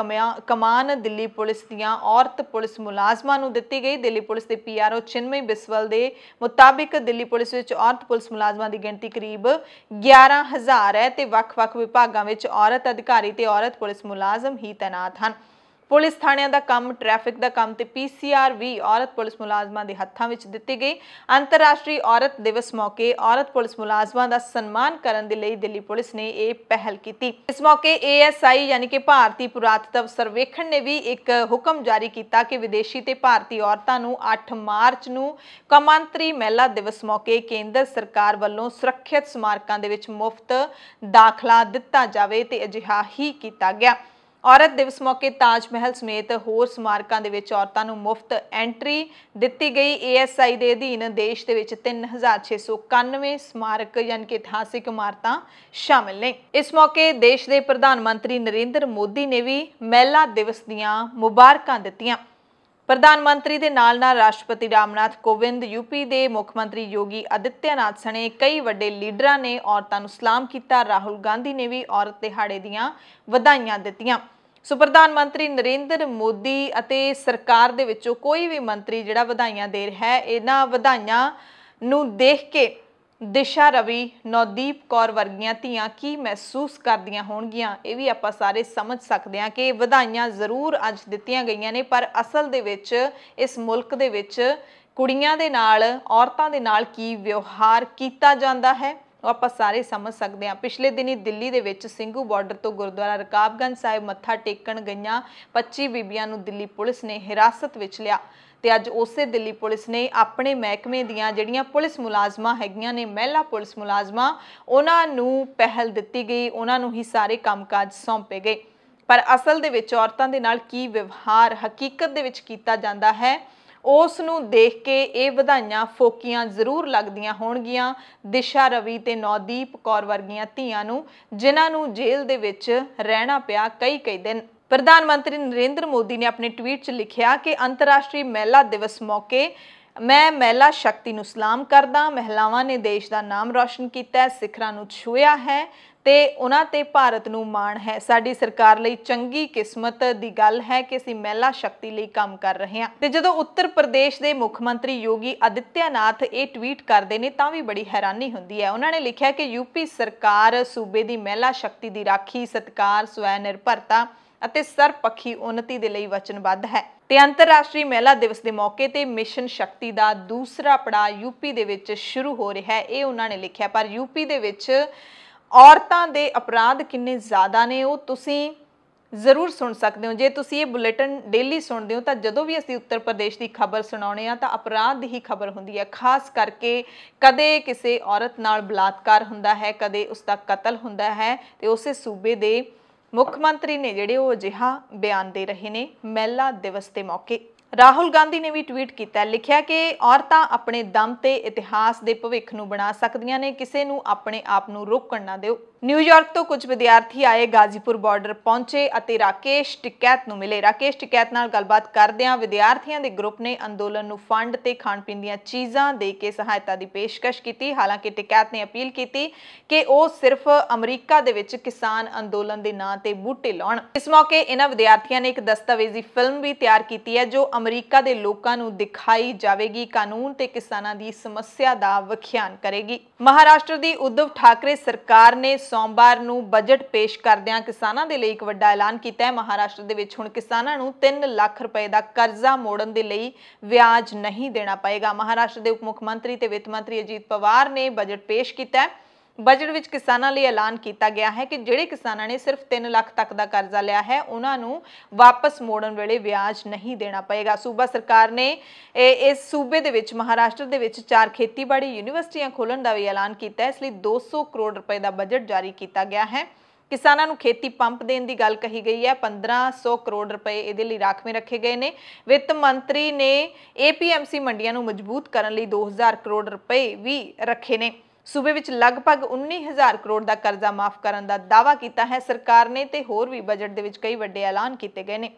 कमान दिल्ली पुलिस दियां औरत पुलिस मुलाजमां नूं दित्ती गई। दिल्ली पुलिस के PRO चिन्मय बिस्वल के मुताबिक दिल्ली पुलिस विच औरत पुलिस मुलाजमां की गिणती करीब 11,000 है ते वख-वख विभागां विच औरत अधिकारी ते औरत पुलिस मुलाजम ही तैनात हैं। पुलिस थाणियां दा काम ट्रैफिक दा काम ते PCR भी औरत पुलिस मुलाजमां दे हत्थां विच दित्ती गई। अंतरराष्ट्रीय औरत दिवस मौके औरत पुलिस मुलाजमां दा सन्मान करन दे लई दिल्ली पुलिस ने यह पहल की। इस मौके ASI यानी कि भारतीय पुरातत्व सर्वेखण ने भी एक हुक्म जारी किया कि विदेशी ते भारतीय औरतां नूं 8 मार्च नूं कौमांतरी महिला दिवस मौके केंद्र सरकार वालों सुरक्षित स्मारकां दे विच मुफ्त दाखला दिता जावे ते अजिहा ही किया गया। औरत दिवस मौके ताज महल समेत होर स्मारकों के औरतों को मुफ्त एंट्री दी गई। ASI के अधीन देश के 3691 स्मारक यानी कि इतिहासिक इमारतां शामिल ने। इस मौके देश के प्रधानमंत्री नरेंद्र मोदी ने भी महिला दिवस दीआं मुबारकां दित्तियां। प्रधानमंत्री के नाल राष्ट्रपति रामनाथ कोविंद, यूपी के मुख्यमंत्री योगी आदित्यनाथ सने कई वड्डे लीडरां ने औरतों को सलाम किया। राहुल गांधी ने भी औरत दिहाड़े दीआं वधाइयां दित्तियां। सो प्रधानमंत्री नरेंद्र मोदी अते सरकार दे विचों कोई भी मंत्री जिहड़ा वधाइयां दे रहा है, इन्हां वधाइयां नूं देख के दिशा रवि, नवदीप कौर वर्गियां धीआं की महसूस करदियां होणगियां, ये भी आपां सारे समझ सकते हैं कि वधाइयां जरूर अज दित्तियां गईयां ने, पर असल दे विच इस मुल्क दे विच कुड़ियां दे नाल औरतां दे नाल की व्यवहार कीता जांदा है आप सारे समझ सकते हैं। पिछले दिनी दिल्ली दे विच सिंघू बॉर्डर तो गुरुद्वारा रकाबगंज साहिब मत्था टेकण गईयां 25 बीबियां नूं दिल्ली पुलिस ने हिरासत विच लिया ते अज उसे दिल्ली पुलिस ने अपने महकमे दीआं जिहड़ियां पुलिस मुलाजमां हैगियां ने, महिला पुलिस मुलाजमां, उन्हां नूं पहल दित्ती गई, उन्हां नूं ही सारे कामकाज सौंपे गए। पर असल दे विच औरतां दे नाल की व्यवहार हकीकत दे विच कीता जांदा है, उस नूं देख के ये वधाइयां फोकियां जरूर लगदियां होणगियां दिशा रवि ते नवदीप कौर वर्गियां धीआं नूं, जिन्हां नूं जेल दे विच रहना पिया कई दिन। प्रधानमंत्री नरेंद्र मोदी ने अपने ट्वीट च लिखिया कि अंतरराष्ट्रीय महिला दिवस मौके मैं महिला शक्ति नूं सलाम करदा। महिलावां ने देश का नाम रोशन किया, सिखरां नूं छुआ है ते उन्हां ते भारत नूं माण है। साडी सरकार लई चंगी किस्मत दी गल है कि असीं महिला शक्ति लई काम कर रहे हां। ते जदों उत्तर प्रदेश के मुख मंत्री योगी आदित्यनाथ ये ट्वीट करते हैं तां भी बड़ी हैरानी हुंदी है। उन्होंने लिखिया कि यूपी सरकार सूबे की महिला शक्ति की राखी, सत्कार, स्वै निर्भरता ਅਤੇ ਸਰਪੱਖੀ उन्नति ਦੇ ਲਈ वचनबद्ध है। ਤੇ अंतरराष्ट्रीय महिला दिवस के मौके ते मिशन शक्ति का दूसरा पड़ाव यूपी दे विच शुरू हो रहा है, ये उन्होंने लिखिया। पर यूपी दे विच औरतां दे अपराध किन्ने ज़्यादा ने वो तुसीं जरूर सुन सकते हो। जे तुसीं ये बुलेटिन डेली सुनते हो तो जदों भी असीं उत्तर प्रदेश की खबर सुणाउने आ तां अपराध की ही खबर हुंदी है। खास करके कदे किसी औरत नाल बलात्कार हुंदा है, कदे उसका कतल हुंदा है, ते उसे सूबे दे मुख मंत्री ने जिहड़े वो अजिहा बयान दे रहे ने महिला दिवस के मौके। ਰਾਹੁਲ ਗਾਂਧੀ ਨੇ ਵੀ ਟਵੀਟ ਕੀਤਾ, ਲਿਖਿਆ ਕਿ ਔਰਤਾਂ ਆਪਣੇ ਦਮ ਤੇ ਇਤਿਹਾਸ ਦੇ ਭਵਿੱਖ ਨੂੰ ਬਣਾ ਸਕਦੀਆਂ ਨੇ, ਕਿਸੇ ਨੂੰ ਆਪਣੇ ਆਪ ਨੂੰ ਰੋਕਣ ਨਾ ਦਿਓ। ਨਿਊਯਾਰਕ ਤੋਂ ਕੁਝ ਵਿਦਿਆਰਥੀ ਆਏ, ਗਾਜ਼ੀਪੁਰ ਬਾਰਡਰ ਪਹੁੰਚੇ ਅਤੇ ਰਾਕੇਸ਼ ਟਿਕੈਤ ਨੂੰ ਮਿਲੇ। ਰਾਕੇਸ਼ ਟਿਕੈਤ ਨਾਲ ਗੱਲਬਾਤ ਕਰਦਿਆਂ ਵਿਦਿਆਰਥੀਆਂ ਦੇ ਗਰੁੱਪ ਨੇ ਅੰਦੋਲਨ ਨੂੰ ਫੰਡ ਤੇ ਖਾਣ ਪੀਣ ਦੀਆਂ ਚੀਜ਼ਾਂ ਦੇ ਕੇ ਸਹਾਇਤਾ ਦੀ ਪੇਸ਼ਕਸ਼ ਕੀਤੀ। ਹਾਲਾਂਕਿ ਟਿਕੈਤ ਨੇ ਅਪੀਲ ਕੀਤੀ ਕਿ ਉਹ ਸਿਰਫ ਅਮਰੀਕਾ ਦੇ ਵਿੱਚ ਕਿਸਾਨ ਅੰਦੋਲਨ ਦੇ ਨਾਂ ਤੇ ਬੂਟੇ ਲਾਉਣ। ਇਸ ਮੌਕੇ ਇਹਨਾਂ ਵਿਦਿਆਰਥੀਆਂ ਨੇ ਇੱਕ ਦਸਤਾਵੇਜ਼ੀ ਫਿਲਮ ਵੀ ਤਿਆਰ ਕੀਤੀ ਹੈ ਜੋ ਅਮਰੀਕਾ ਦੇ ਲੋਕਾਂ ਨੂੰ ਦਿਖਾਈ ਜਾਵੇਗੀ, ਕਾਨੂੰਨ ਤੇ ਕਿਸਾਨਾਂ ਦੀ ਸਮੱਸਿਆ ਦਾ ਵਿਖਿਆਨ ਕਰੇਗੀ। ਮਹਾਰਾਸ਼ਟਰ ਦੀ ਉद्धਵ ਠਾਕਰੇ ਸਰਕਾਰ ਨੇ ਸੋਮਵਾਰ ਨੂੰ ਬਜਟ ਪੇਸ਼ ਕਰਦਿਆਂ ਕਿਸਾਨਾਂ ਦੇ ਲਈ ਇੱਕ ਵੱਡਾ ਐਲਾਨ ਕੀਤਾ ਹੈ। ਮਹਾਰਾਸ਼ਟਰ ਦੇ ਵਿੱਚ ਹੁਣ ਕਿਸਾਨਾਂ ਨੂੰ 3 ਲੱਖ ਰੁਪਏ ਦਾ ਕਰਜ਼ਾ ਮੋੜਨ ਦੇ ਲਈ ਵਿਆਜ ਨਹੀਂ ਦੇਣਾ ਪਏਗਾ। ਮਹਾਰਾਸ਼ਟਰ ਦੇ ਉਪ ਮੁੱਖ ਮੰਤਰੀ ਤੇ ਵਿੱਤ ਮੰਤਰੀ ਅਜੀਤ ਪਵਾਰ ਨੇ ਬਜਟ ਪੇਸ਼ ਕੀਤਾ ਹੈ। ਬਜਟ ਵਿੱਚ ਕਿਸਾਨਾਂ ਲਈ ਐਲਾਨ ਕੀਤਾ ਗਿਆ ਹੈ ਕਿ ਜਿਹੜੇ ਕਿਸਾਨਾਂ ਨੇ ਸਿਰਫ 3 ਲੱਖ ਤੱਕ ਦਾ ਕਰਜ਼ਾ ਲਿਆ ਹੈ ਉਹਨਾਂ ਨੂੰ ਵਾਪਸ ਮੋੜਨ ਵੇਲੇ ਵਿਆਜ ਨਹੀਂ ਦੇਣਾ ਪਏਗਾ। ਸੂਬਾ ਸਰਕਾਰ ਨੇ ਇਸ ਸੂਬੇ ਦੇ ਵਿੱਚ ਮਹਾਰਾਸ਼ਟਰ ਦੇ ਵਿੱਚ 4 ਖੇਤੀਬਾੜੀ ਯੂਨੀਵਰਸਿਟੀਆਂ ਖੋਲ੍ਹਣ ਦਾ ਵੀ ਐਲਾਨ ਕੀਤਾ ਹੈ। ਇਸ ਲਈ 200 ਕਰੋੜ ਰੁਪਏ ਦਾ ਬਜਟ ਜਾਰੀ ਕੀਤਾ ਗਿਆ ਹੈ। ਕਿਸਾਨਾਂ ਨੂੰ ਖੇਤੀ ਪੰਪ ਦੇਣ ਦੀ ਗੱਲ ਕਹੀ ਗਈ ਹੈ। 1500 ਕਰੋੜ ਰੁਪਏ ਇਹਦੇ ਲਈ ਰਾਖਵੇਂ ਰੱਖੇ ਗਏ ਨੇ। ਵਿੱਤ ਮੰਤਰੀ ਨੇ APMC ਮੰਡੀਆਂ ਨੂੰ ਮਜ਼ਬੂਤ ਕਰਨ ਲਈ 2000 ਕਰੋੜ ਰੁਪਏ ਵੀ ਰੱਖੇ ਨੇ। ਸੂਬੇ ਵਿੱਚ ਲਗਭਗ 19000 ਕਰੋੜ ਦਾ ਕਰਜ਼ਾ ਮਾਫ ਕਰਨ ਦਾ ਦਾਅਵਾ ਕੀਤਾ ਹੈ ਸਰਕਾਰ ਨੇ ਤੇ ਹੋਰ ਵੀ ਬਜਟ ਦੇ ਵਿੱਚ ਕਈ ਵੱਡੇ ਐਲਾਨ ਕੀਤੇ ਗਏ ਨੇ।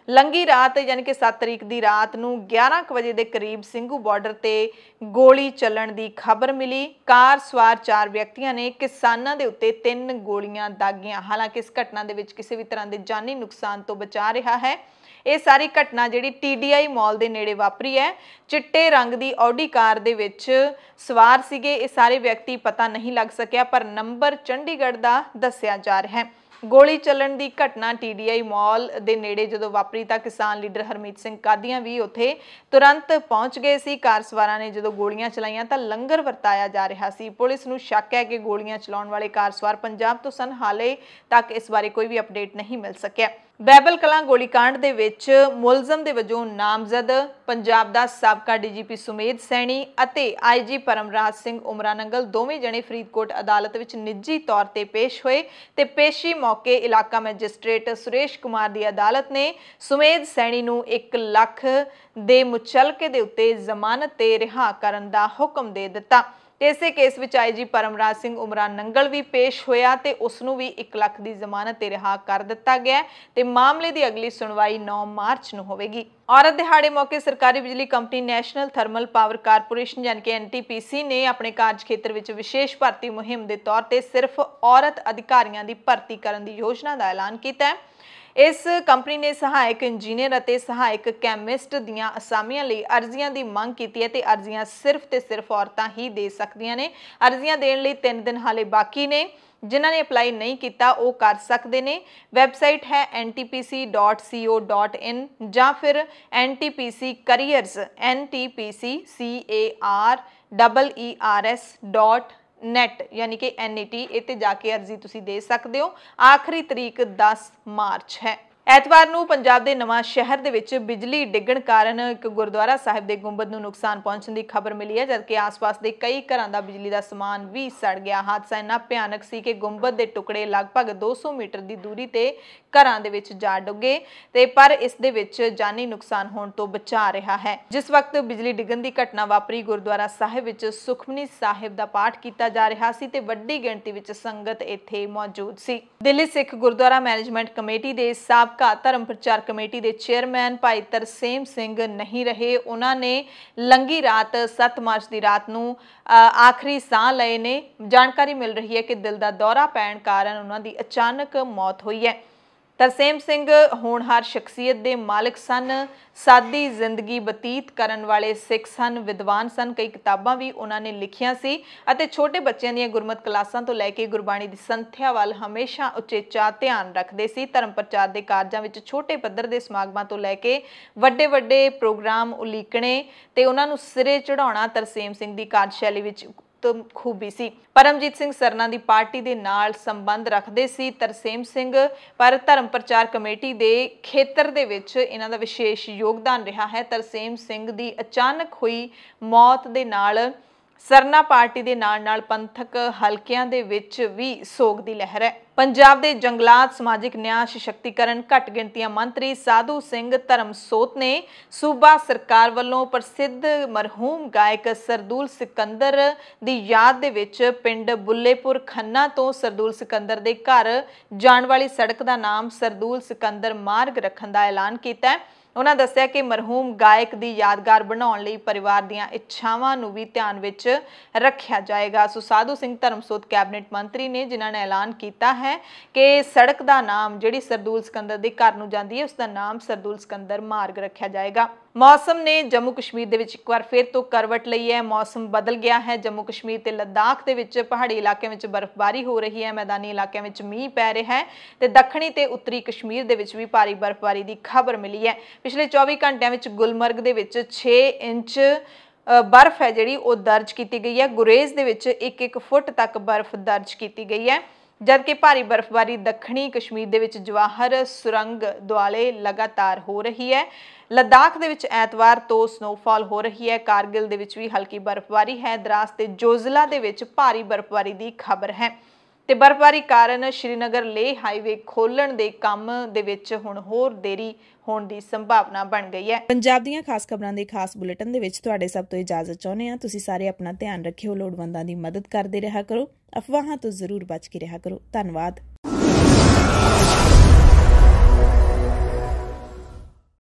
ਲੰਗੀ ਰਾਤ ਯਾਨੀ ਕਿ 7 ਤਰੀਕ ਦੀ ਰਾਤ ਨੂੰ 11 ਵਜੇ ਦੇ ਕਰੀਬ ਸਿੰਘੂ ਬਾਰਡਰ ਤੇ ਗੋਲੀ ਚੱਲਣ ਦੀ ਖਬਰ ਮਿਲੀ। ਕਾਰ ਸਵਾਰ 4 ਵਿਅਕਤੀਆਂ ਨੇ ਕਿਸਾਨਾਂ ਦੇ ਉੱਤੇ 3 ਗੋਲੀਆਂ ਦਾਗੀਆਂ। ਹਾਲਾਂਕਿ ਇਸ ਘਟਨਾ ਦੇ ਵਿੱਚ ਕਿਸੇ ਵੀ ਤਰ੍ਹਾਂ ਦੇ ਜਾਨੀ ਨੁਕਸਾਨ ਤੋਂ ਬਚਾ ਰਿਹਾ ਹੈ। ਇਹ ਸਾਰੀ ਘਟਨਾ ਜਿਹੜੀ TDI ਮਾਲ ਦੇ ਨੇੜੇ ਵਾਪਰੀ ਹੈ। ਚਿੱਟੇ ਰੰਗ ਦੀ ਆਡੀ ਕਾਰ ਦੇ ਵਿੱਚ ਸਵਾਰ ਸੀਗੇ ਇਹ ਸਾਰੇ ਵਿਅਕਤੀ, ਪਤਾ ਨਹੀਂ ਲੱਗ ਸਕਿਆ ਪਰ ਨੰਬਰ ਚੰਡੀਗੜ੍ਹ ਦਾ ਦੱਸਿਆ ਜਾ ਰਿਹਾ ਹੈ। ਗੋਲੀ ਚੱਲਣ ਦੀ ਘਟਨਾ TDI ਮਾਲ ਦੇ ਨੇੜੇ ਜਦੋਂ ਵਾਪਰੀ ਤਾਂ ਕਿਸਾਨ ਲੀਡਰ ਹਰਮੀਤ ਸਿੰਘ ਕਾਦੀਆਂ ਵੀ ਉੱਥੇ ਤੁਰੰਤ ਪਹੁੰਚ ਗਏ ਸੀ। ਕਾਰ ਸਵਾਰਾਂ ਨੇ ਜਦੋਂ ਗੋਲੀਆਂ ਚਲਾਈਆਂ ਤਾਂ ਲੰਗਰ ਵਰਤਾਇਆ ਜਾ ਰਿਹਾ ਸੀ। ਪੁਲਿਸ ਨੂੰ ਸ਼ੱਕ ਹੈ ਕਿ ਗੋਲੀਆਂ ਚਲਾਉਣ ਵਾਲੇ ਕਾਰ ਸਵਾਰ ਪੰਜਾਬ ਤੋਂ ਸਨ। ਹਾਲੇ ਤੱਕ ਇਸ ਬਾਰੇ ਕੋਈ ਵੀ ਅਪਡੇਟ ਨਹੀਂ ਮਿਲ ਸਕਿਆ। ਬਹਿਬਲ ਕਲਾਂ ਗੋਲੀकांड ਦੇ ਵਿੱਚ ਮੁਲਜ਼ਮ ਦੇ ਵਜੋਂ ਨਾਮਜ਼ਦ ਪੰਜਾਬ ਦਾ ਸਾਬਕਾ DGP ਸੁਮੇਧ ਸੈਣੀ ਅਤੇ IG ਪਰਮਰਾਜ ਸਿੰਘ ਉਮਰਾ ਨੰਗਲ ਦੋਵੇਂ ਜਣੇ ਫਰੀਦਕੋਟ ਅਦਾਲਤ ਵਿੱਚ ਨਿੱਜੀ ਤੌਰ ਤੇ ਪੇਸ਼ ਹੋਏ ਤੇ ਪੇਸ਼ੀ ਮੌਕੇ ਇਲਾਕਾ ਮੈਜਿਸਟ੍ਰੇਟ ਸੁਰੇਸ਼ ਕੁਮਾਰ ਦੀ ਅਦਾਲਤ ਨੇ ਸੁਮੇਧ ਸੈਣੀ ਨੂੰ 1 ਲੱਖ ਦੇ ਮੁਚਲਕੇ ਦੇ ਉੱਤੇ ਜ਼ਮਾਨਤ ਤੇ ਰਿਹਾ ਕਰਨ ਦਾ ਹੁਕਮ ਦੇ ਦਿੱਤਾ। ਇਸੇ ਕੇਸ ਵਿੱਚ IG ਪਰਮਰਾਜ ਸਿੰਘ ਉਮਰਾ ਨੰਗਲ ਵੀ ਪੇਸ਼ ਹੋਇਆ ਤੇ ਉਸ ਨੂੰ ਵੀ 1 ਲੱਖ ਦੀ ਜ਼ਮਾਨਤ ਤੇ ਰਿਹਾ ਕਰ ਦਿੱਤਾ ਗਿਆ ਤੇ ਮਾਮਲੇ ਦੀ ਅਗਲੀ ਸੁਣਵਾਈ 9 ਮਾਰਚ ਨੂੰ ਹੋਵੇਗੀ। ਔਰਤ ਦਿਹਾੜੇ ਮੌਕੇ ਸਰਕਾਰੀ ਬਿਜਲੀ company national thermal power corporation ਯਾਨੀ ਕਿ NTPC ਨੇ ਆਪਣੇ ਕਾਰਜ ਖੇਤਰ ਵਿੱਚ ਵਿਸ਼ੇਸ਼ ਭਰਤੀ ਮੁਹਿੰਮ ਦੇ ਤੌਰ ਤੇ ਸਿਰਫ ਔਰਤ ਅਧਿਕਾਰੀਆਂ ਦੀ ਭਰਤੀ ਕਰਨ ਦੀ ਯੋਜਨਾ ਦਾ ਐਲਾਨ ਕੀਤਾ ਹੈ। ਇਸ ਕੰਪਨੀ ਨੇ ਸਹਾਇਕ ਇੰਜੀਨੀਅਰ ਅਤੇ ਸਹਾਇਕ ਕੈਮਿਸਟ ਦੀਆਂ ਅਸਾਮੀਆਂ ਲਈ ਅਰਜ਼ੀਆਂ ਦੀ ਮੰਗ ਕੀਤੀ ਹੈ ਤੇ ਅਰਜ਼ੀਆਂ ਸਿਰਫ ਤੇ ਸਿਰਫ ਔਰਤਾਂ ਹੀ ਦੇ ਸਕਦੀਆਂ ਨੇ। ਅਰਜ਼ੀਆਂ ਦੇਣ ਲਈ 3 ਦਿਨ ਹਾਲੇ ਬਾਕੀ ਨੇ। ਜਿਨ੍ਹਾਂ ਨੇ ਅਪਲਾਈ ਨਹੀਂ ਕੀਤਾ ਉਹ ਕਰ ਸਕਦੇ ਨੇ। ਵੈਬਸਾਈਟ ਹੈ ntpc.co.in ਜਾਂ ਫਿਰ NTPC careers ntpc.careers.net यानी कि NET इत्ते जाके अर्जी तुसी दे सकते हो। आखिरी तरीक 10 मार्च है। ਐਤਵਾਰ ਨੂੰ ਪੰਜਾਬ ਦੇ ਨਵਾਂ ਸ਼ਹਿਰ ਦੇ ਵਿੱਚ ਬਿਜਲੀ ਡਿੱਗਣ ਕਾਰਨ ਇੱਕ ਗੁਰਦੁਆਰਾ ਸਾਹਿਬ ਦੇ ਗੁੰਬਦ ਨੂੰ ਨੁਕਸਾਨ ਪਹੁੰਚਣ ਦੀ ਖਬਰ ਮਿਲੀ ਹੈ, ਜਦਕਿ ਆਸ-ਪਾਸ ਦੇ ਕਈ ਘਰਾਂ ਦਾ ਬਿਜਲੀ ਦਾ ਸਮਾਨ ਵੀ ਸੜ ਗਿਆ। ਹਾਦਸਾ ਇੰਨਾ ਭਿਆਨਕ ਸੀ ਕਿ ਗੁੰਬਦ ਦੇ ਟੁਕੜੇ ਲਗਭਗ 200 ਮੀਟਰ ਦੀ ਦੂਰੀ ਤੇ ਘਰਾਂ ਦੇ ਵਿੱਚ ਜਾ ਡੁੱਗੇ ਤੇ ਪਰ ਇਸ ਦੇ ਵਿੱਚ ਜਾਨੀ ਨੁਕਸਾਨ ਹੋਣ ਤੋਂ ਬਚਾ ਰਿਹਾ ਹੈ। ਜਿਸ ਵਕਤ ਬਿਜਲੀ ਡਿੱਗਣ ਦੀ ਘਟਨਾ ਵਾਪਰੀ ਗੁਰਦੁਆਰਾ ਸਾਹਿਬ ਵਿੱਚ ਸੁਖਮਨੀ ਸਾਹਿਬ ਦਾ ਪਾਠ ਕੀਤਾ ਜਾ ਰਿਹਾ ਸੀ ਤੇ ਵੱਡੀ ਗਿਣਤੀ ਵਿੱਚ ਸੰਗਤ ਇੱਥੇ ਮੌਜੂਦ ਸੀ। ਦਿੱਲੀ ਸਿੱਖ ਗੁਰਦੁਆਰਾ ਮੈਨੇਜਮੈਂਟ ਕਮੇਟੀ ਦੇ ਸਾਬਕਾ ਧਰਮ ਪ੍ਰਚਾਰ ਕਮੇਟੀ ਦੇ ਚੇਅਰਮੈਨ ਭਾਈ ਤਰਸੇਮ ਸਿੰਘ ਨਹੀਂ ਰਹੇ। ਉਹਨਾਂ ਨੇ ਲੰਗੀ ਰਾਤ 7 ਮਾਰਚ ਦੀ ਰਾਤ ਨੂੰ ਆਖਰੀ ਸਾਹ ਲਏ ਨੇ। ਜਾਣਕਾਰੀ ਮਿਲ ਰਹੀ ਹੈ ਕਿ ਦਿਲ ਦਾ ਦੌਰਾ ਪੈਣ ਕਾਰਨ ਉਹਨਾਂ ਦੀ ਅਚਾਨਕ ਮੌਤ ਹੋਈ ਹੈ। ਤਰਸੇਮ ਸਿੰਘ ਹੋਣਹਾਰ ਸ਼ਖਸੀਅਤ ਦੇ ਮਾਲਕ ਸਨ, ਸਾਦੀ ਜ਼ਿੰਦਗੀ ਬਤੀਤ ਕਰਨ ਵਾਲੇ ਸਿੱਖ ਸਨ, ਵਿਦਵਾਨ ਸਨ। ਕਈ ਕਿਤਾਬਾਂ ਵੀ ਉਹਨਾਂ ਨੇ ਲਿਖੀਆਂ ਸੀ ਅਤੇ ਛੋਟੇ ਬੱਚਿਆਂ ਦੀਆਂ ਗੁਰਮਤਿ ਕਲਾਸਾਂ ਤੋਂ ਲੈ ਕੇ ਗੁਰਬਾਣੀ ਦੀ ਸੰਥਿਆ ਵੱਲ ਹਮੇਸ਼ਾ ਉਚੇਚਾ ਧਿਆਨ ਰੱਖਦੇ ਸੀ। ਧਰਮ ਪ੍ਰਚਾਰ ਦੇ ਕਾਰਜਾਂ ਵਿੱਚ ਛੋਟੇ ਪੱਧਰ ਦੇ ਸਮਾਗਮਾਂ ਤੋਂ ਲੈ ਕੇ ਵੱਡੇ ਪ੍ਰੋਗਰਾਮ ਉਲੀਕਣੇ ਤੇ ਉਹਨਾਂ ਨੂੰ ਸਿਰੇ ਚੜਾਉਣਾ ਤਰਸੇਮ ਸਿੰਘ ਦੀ ਕਾਰਜਸ਼ੈਲੀ ਵਿੱਚ ਖੂਬੀ ਸੀ। ਪਰਮਜੀਤ ਸਿੰਘ ਸਰਨਾ ਦੀ ਪਾਰਟੀ ਦੇ ਨਾਲ ਸੰਬੰਧ ਰੱਖਦੇ ਸੀ ਤਰਸੇਮ ਸਿੰਘ, ਪਰ ਧਰਮ ਪ੍ਰਚਾਰ ਕਮੇਟੀ ਦੇ ਖੇਤਰ ਦੇ ਵਿੱਚ ਇਹਨਾਂ ਦਾ ਵਿਸ਼ੇਸ਼ ਯੋਗਦਾਨ ਰਿਹਾ ਹੈ। ਤਰਸੇਮ ਸਿੰਘ ਦੀ ਅਚਾਨਕ ਹੋਈ ਮੌਤ ਦੇ ਨਾਲ ਸਰਨਾ ਪਾਰਟੀ ਦੇ ਨਾਲ-ਨਾਲ ਪੰਥਕ ਹਲਕਿਆਂ ਦੇ ਵਿੱਚ ਵੀ ਸੋਗ ਦੀ ਲਹਿਰ ਹੈ। ਪੰਜਾਬ ਦੇ ਜੰਗਲਾਤ, ਸਮਾਜਿਕ ਨਿਆਂ, ਸਸ਼ਕਤੀਕਰਨ, ਘੱਟ ਗਿਣਤੀਆਂ ਮੰਤਰੀ ਸਾਧੂ ਸਿੰਘ ਧਰਮਸੋਤ ਨੇ ਸੂਬਾ ਸਰਕਾਰ ਵੱਲੋਂ ਪ੍ਰਸਿੱਧ ਮਰਹੂਮ ਗਾਇਕ ਸਰਦੂਲ ਸਿਕੰਦਰ ਦੀ ਯਾਦ ਦੇ ਵਿੱਚ ਪਿੰਡ ਬੁੱਲੇਪੁਰ ਖੰਨਾ ਤੋਂ ਸਰਦੂਲ ਸਿਕੰਦਰ ਦੇ ਘਰ ਜਾਣ ਵਾਲੀ ਸੜਕ ਦਾ ਨਾਮ ਸਰਦੂਲ ਸਿਕੰਦਰ ਮਾਰਗ ਰੱਖਣ ਦਾ ਐਲਾਨ ਕੀਤਾ ਹੈ। ਉਹਨਾਂ ਦੱਸਿਆ ਕਿ ਮਰਹੂਮ ਗਾਇਕ ਦੀ ਯਾਦਗਾਰ ਬਣਾਉਣ ਲਈ ਪਰਿਵਾਰ ਦੀਆਂ ਇੱਛਾਵਾਂ ਨੂੰ ਵੀ ਧਿਆਨ ਵਿੱਚ ਰੱਖਿਆ ਜਾਏਗਾ। ਸੋ ਸਾਧੂ ਸਿੰਘ ਧਰਮਸੋਤ ਕੈਬਨਿਟ ਮੰਤਰੀ ਨੇ ਜਿਨ੍ਹਾਂ ਨੇ ਐਲਾਨ ਕੀਤਾ ਹੈ ਕਿ ਸੜਕ ਦਾ ਨਾਮ ਜਿਹੜੀ ਸਰਦੂਲ ਸਿਕੰਦਰ ਦੇ ਘਰ ਨੂੰ ਜਾਂਦੀ ਹੈ ਉਸ ਦਾ ਨਾਮ ਸਰਦੂਲ ਸਿਕੰਦਰ ਮਾਰਗ ਰੱਖਿਆ ਜਾਏਗਾ। ਮੌਸਮ ਨੇ ਜੰਮੂ ਕਸ਼ਮੀਰ ਦੇ ਵਿੱਚ ਇੱਕ ਵਾਰ ਫਿਰ ਤੋਂ ਕਰਵਟ ਲਈ ਹੈ। ਮੌਸਮ ਬਦਲ ਗਿਆ ਹੈ। ਜੰਮੂ ਕਸ਼ਮੀਰ ਤੇ ਲੱਦਾਖ ਦੇ ਵਿੱਚ ਪਹਾੜੀ ਇਲਾਕਿਆਂ ਵਿੱਚ ਬਰਫ਼ਬਾਰੀ ਹੋ ਰਹੀ ਹੈ। ਮੈਦਾਨੀ ਇਲਾਕਿਆਂ ਵਿੱਚ ਮੀਂਹ ਪੈ ਰਿਹਾ ਹੈ ਤੇ ਦੱਖਣੀ ਤੇ ਉੱਤਰੀ ਕਸ਼ਮੀਰ ਦੇ ਵਿੱਚ ਵੀ ਭਾਰੀ ਬਰਫ਼ਬਾਰੀ ਦੀ ਖਬਰ ਮਿਲੀ ਹੈ। ਪਿਛਲੇ 24 ਘੰਟਿਆਂ ਵਿੱਚ ਗੁਲਮਰਗ ਦੇ ਵਿੱਚ 6 ਇੰਚ ਬਰਫ਼ ਹੈ ਜਿਹੜੀ ਉਹ ਦਰਜ ਕੀਤੀ ਗਈ ਹੈ। ਗੁਰੇਜ਼ ਦੇ ਵਿੱਚ 1-1 ਫੁੱਟ ਤੱਕ ਬਰਫ਼ ਦਰਜ ਕੀਤੀ ਗਈ ਹੈ, ਜਦਕਿ ਭਾਰੀ ਬਰਫ਼ਬਾਰੀ ਦੱਖਣੀ ਕਸ਼ਮੀਰ ਦੇ ਵਿੱਚ ਜਵਾਹਰ ਸੁਰੰਗ ਦੁਆਲੇ ਲਗਾਤਾਰ ਹੋ ਰਹੀ ਹੈ। ਲੱਦਾਖ ਦੇ ਵਿੱਚ ਐਤਵਾਰ ਤੋਂ ਸਨੋਫਾਲ ਹੋ ਰਹੀ ਹੈ। ਕਾਰਗਿਲ ਦੇ ਵਿੱਚ ਵੀ ਹਲਕੀ ਬਰਫ਼ਬਾਰੀ ਹੈ। ਦਰਾਸ ਤੇ ਜੋਜ਼ਲਾ ਦੇ ਵਿੱਚ ਭਾਰੀ ਬਰਫ਼ਬਾਰੀ ਦੀ ਖਬਰ ਹੈ ਤੇ ਬਰਫ਼ਬਾਰੀ ਕਾਰਨ ਸ਼੍ਰੀਨਗਰ ਲੇਹ ਹਾਈਵੇ ਖੋਲਣ ਦੇ ਕੰਮ ਦੇ ਵਿੱਚ ਹੁਣ ਹੋਰ ਦੇਰੀ ਹੋਣ ਦੀ ਸੰਭਾਵਨਾ ਬਣ ਗਈ ਹੈ। ਪੰਜਾਬ ਦੀਆਂ ਖਾਸ ਖਬਰਾਂ ਦੇ ਖਾਸ ਬੁਲੇਟਿਨ ਦੇ ਵਿੱਚ ਤੁਹਾਡੇ ਸਭ ਤੋਂ ਇਜਾਜ਼ਤ ਚਾਹੁੰਦੇ ਹਾਂ। ਤੁਸੀਂ ਸਾਰੇ ਆਪਣਾ ਧਿਆਨ ਰੱਖਿਓ, ਲੋੜਵੰਦਾਂ ਦੀ ਮਦਦ ਕਰਦੇ ਰਿਹਾ ਕਰੋ, ਅਫਵਾਹਾਂ ਤੋਂ ਜ਼ਰੂਰ ਬਚ ਕੇ ਰਿਹਾ ਕਰੋ। ਧੰਨਵਾਦ।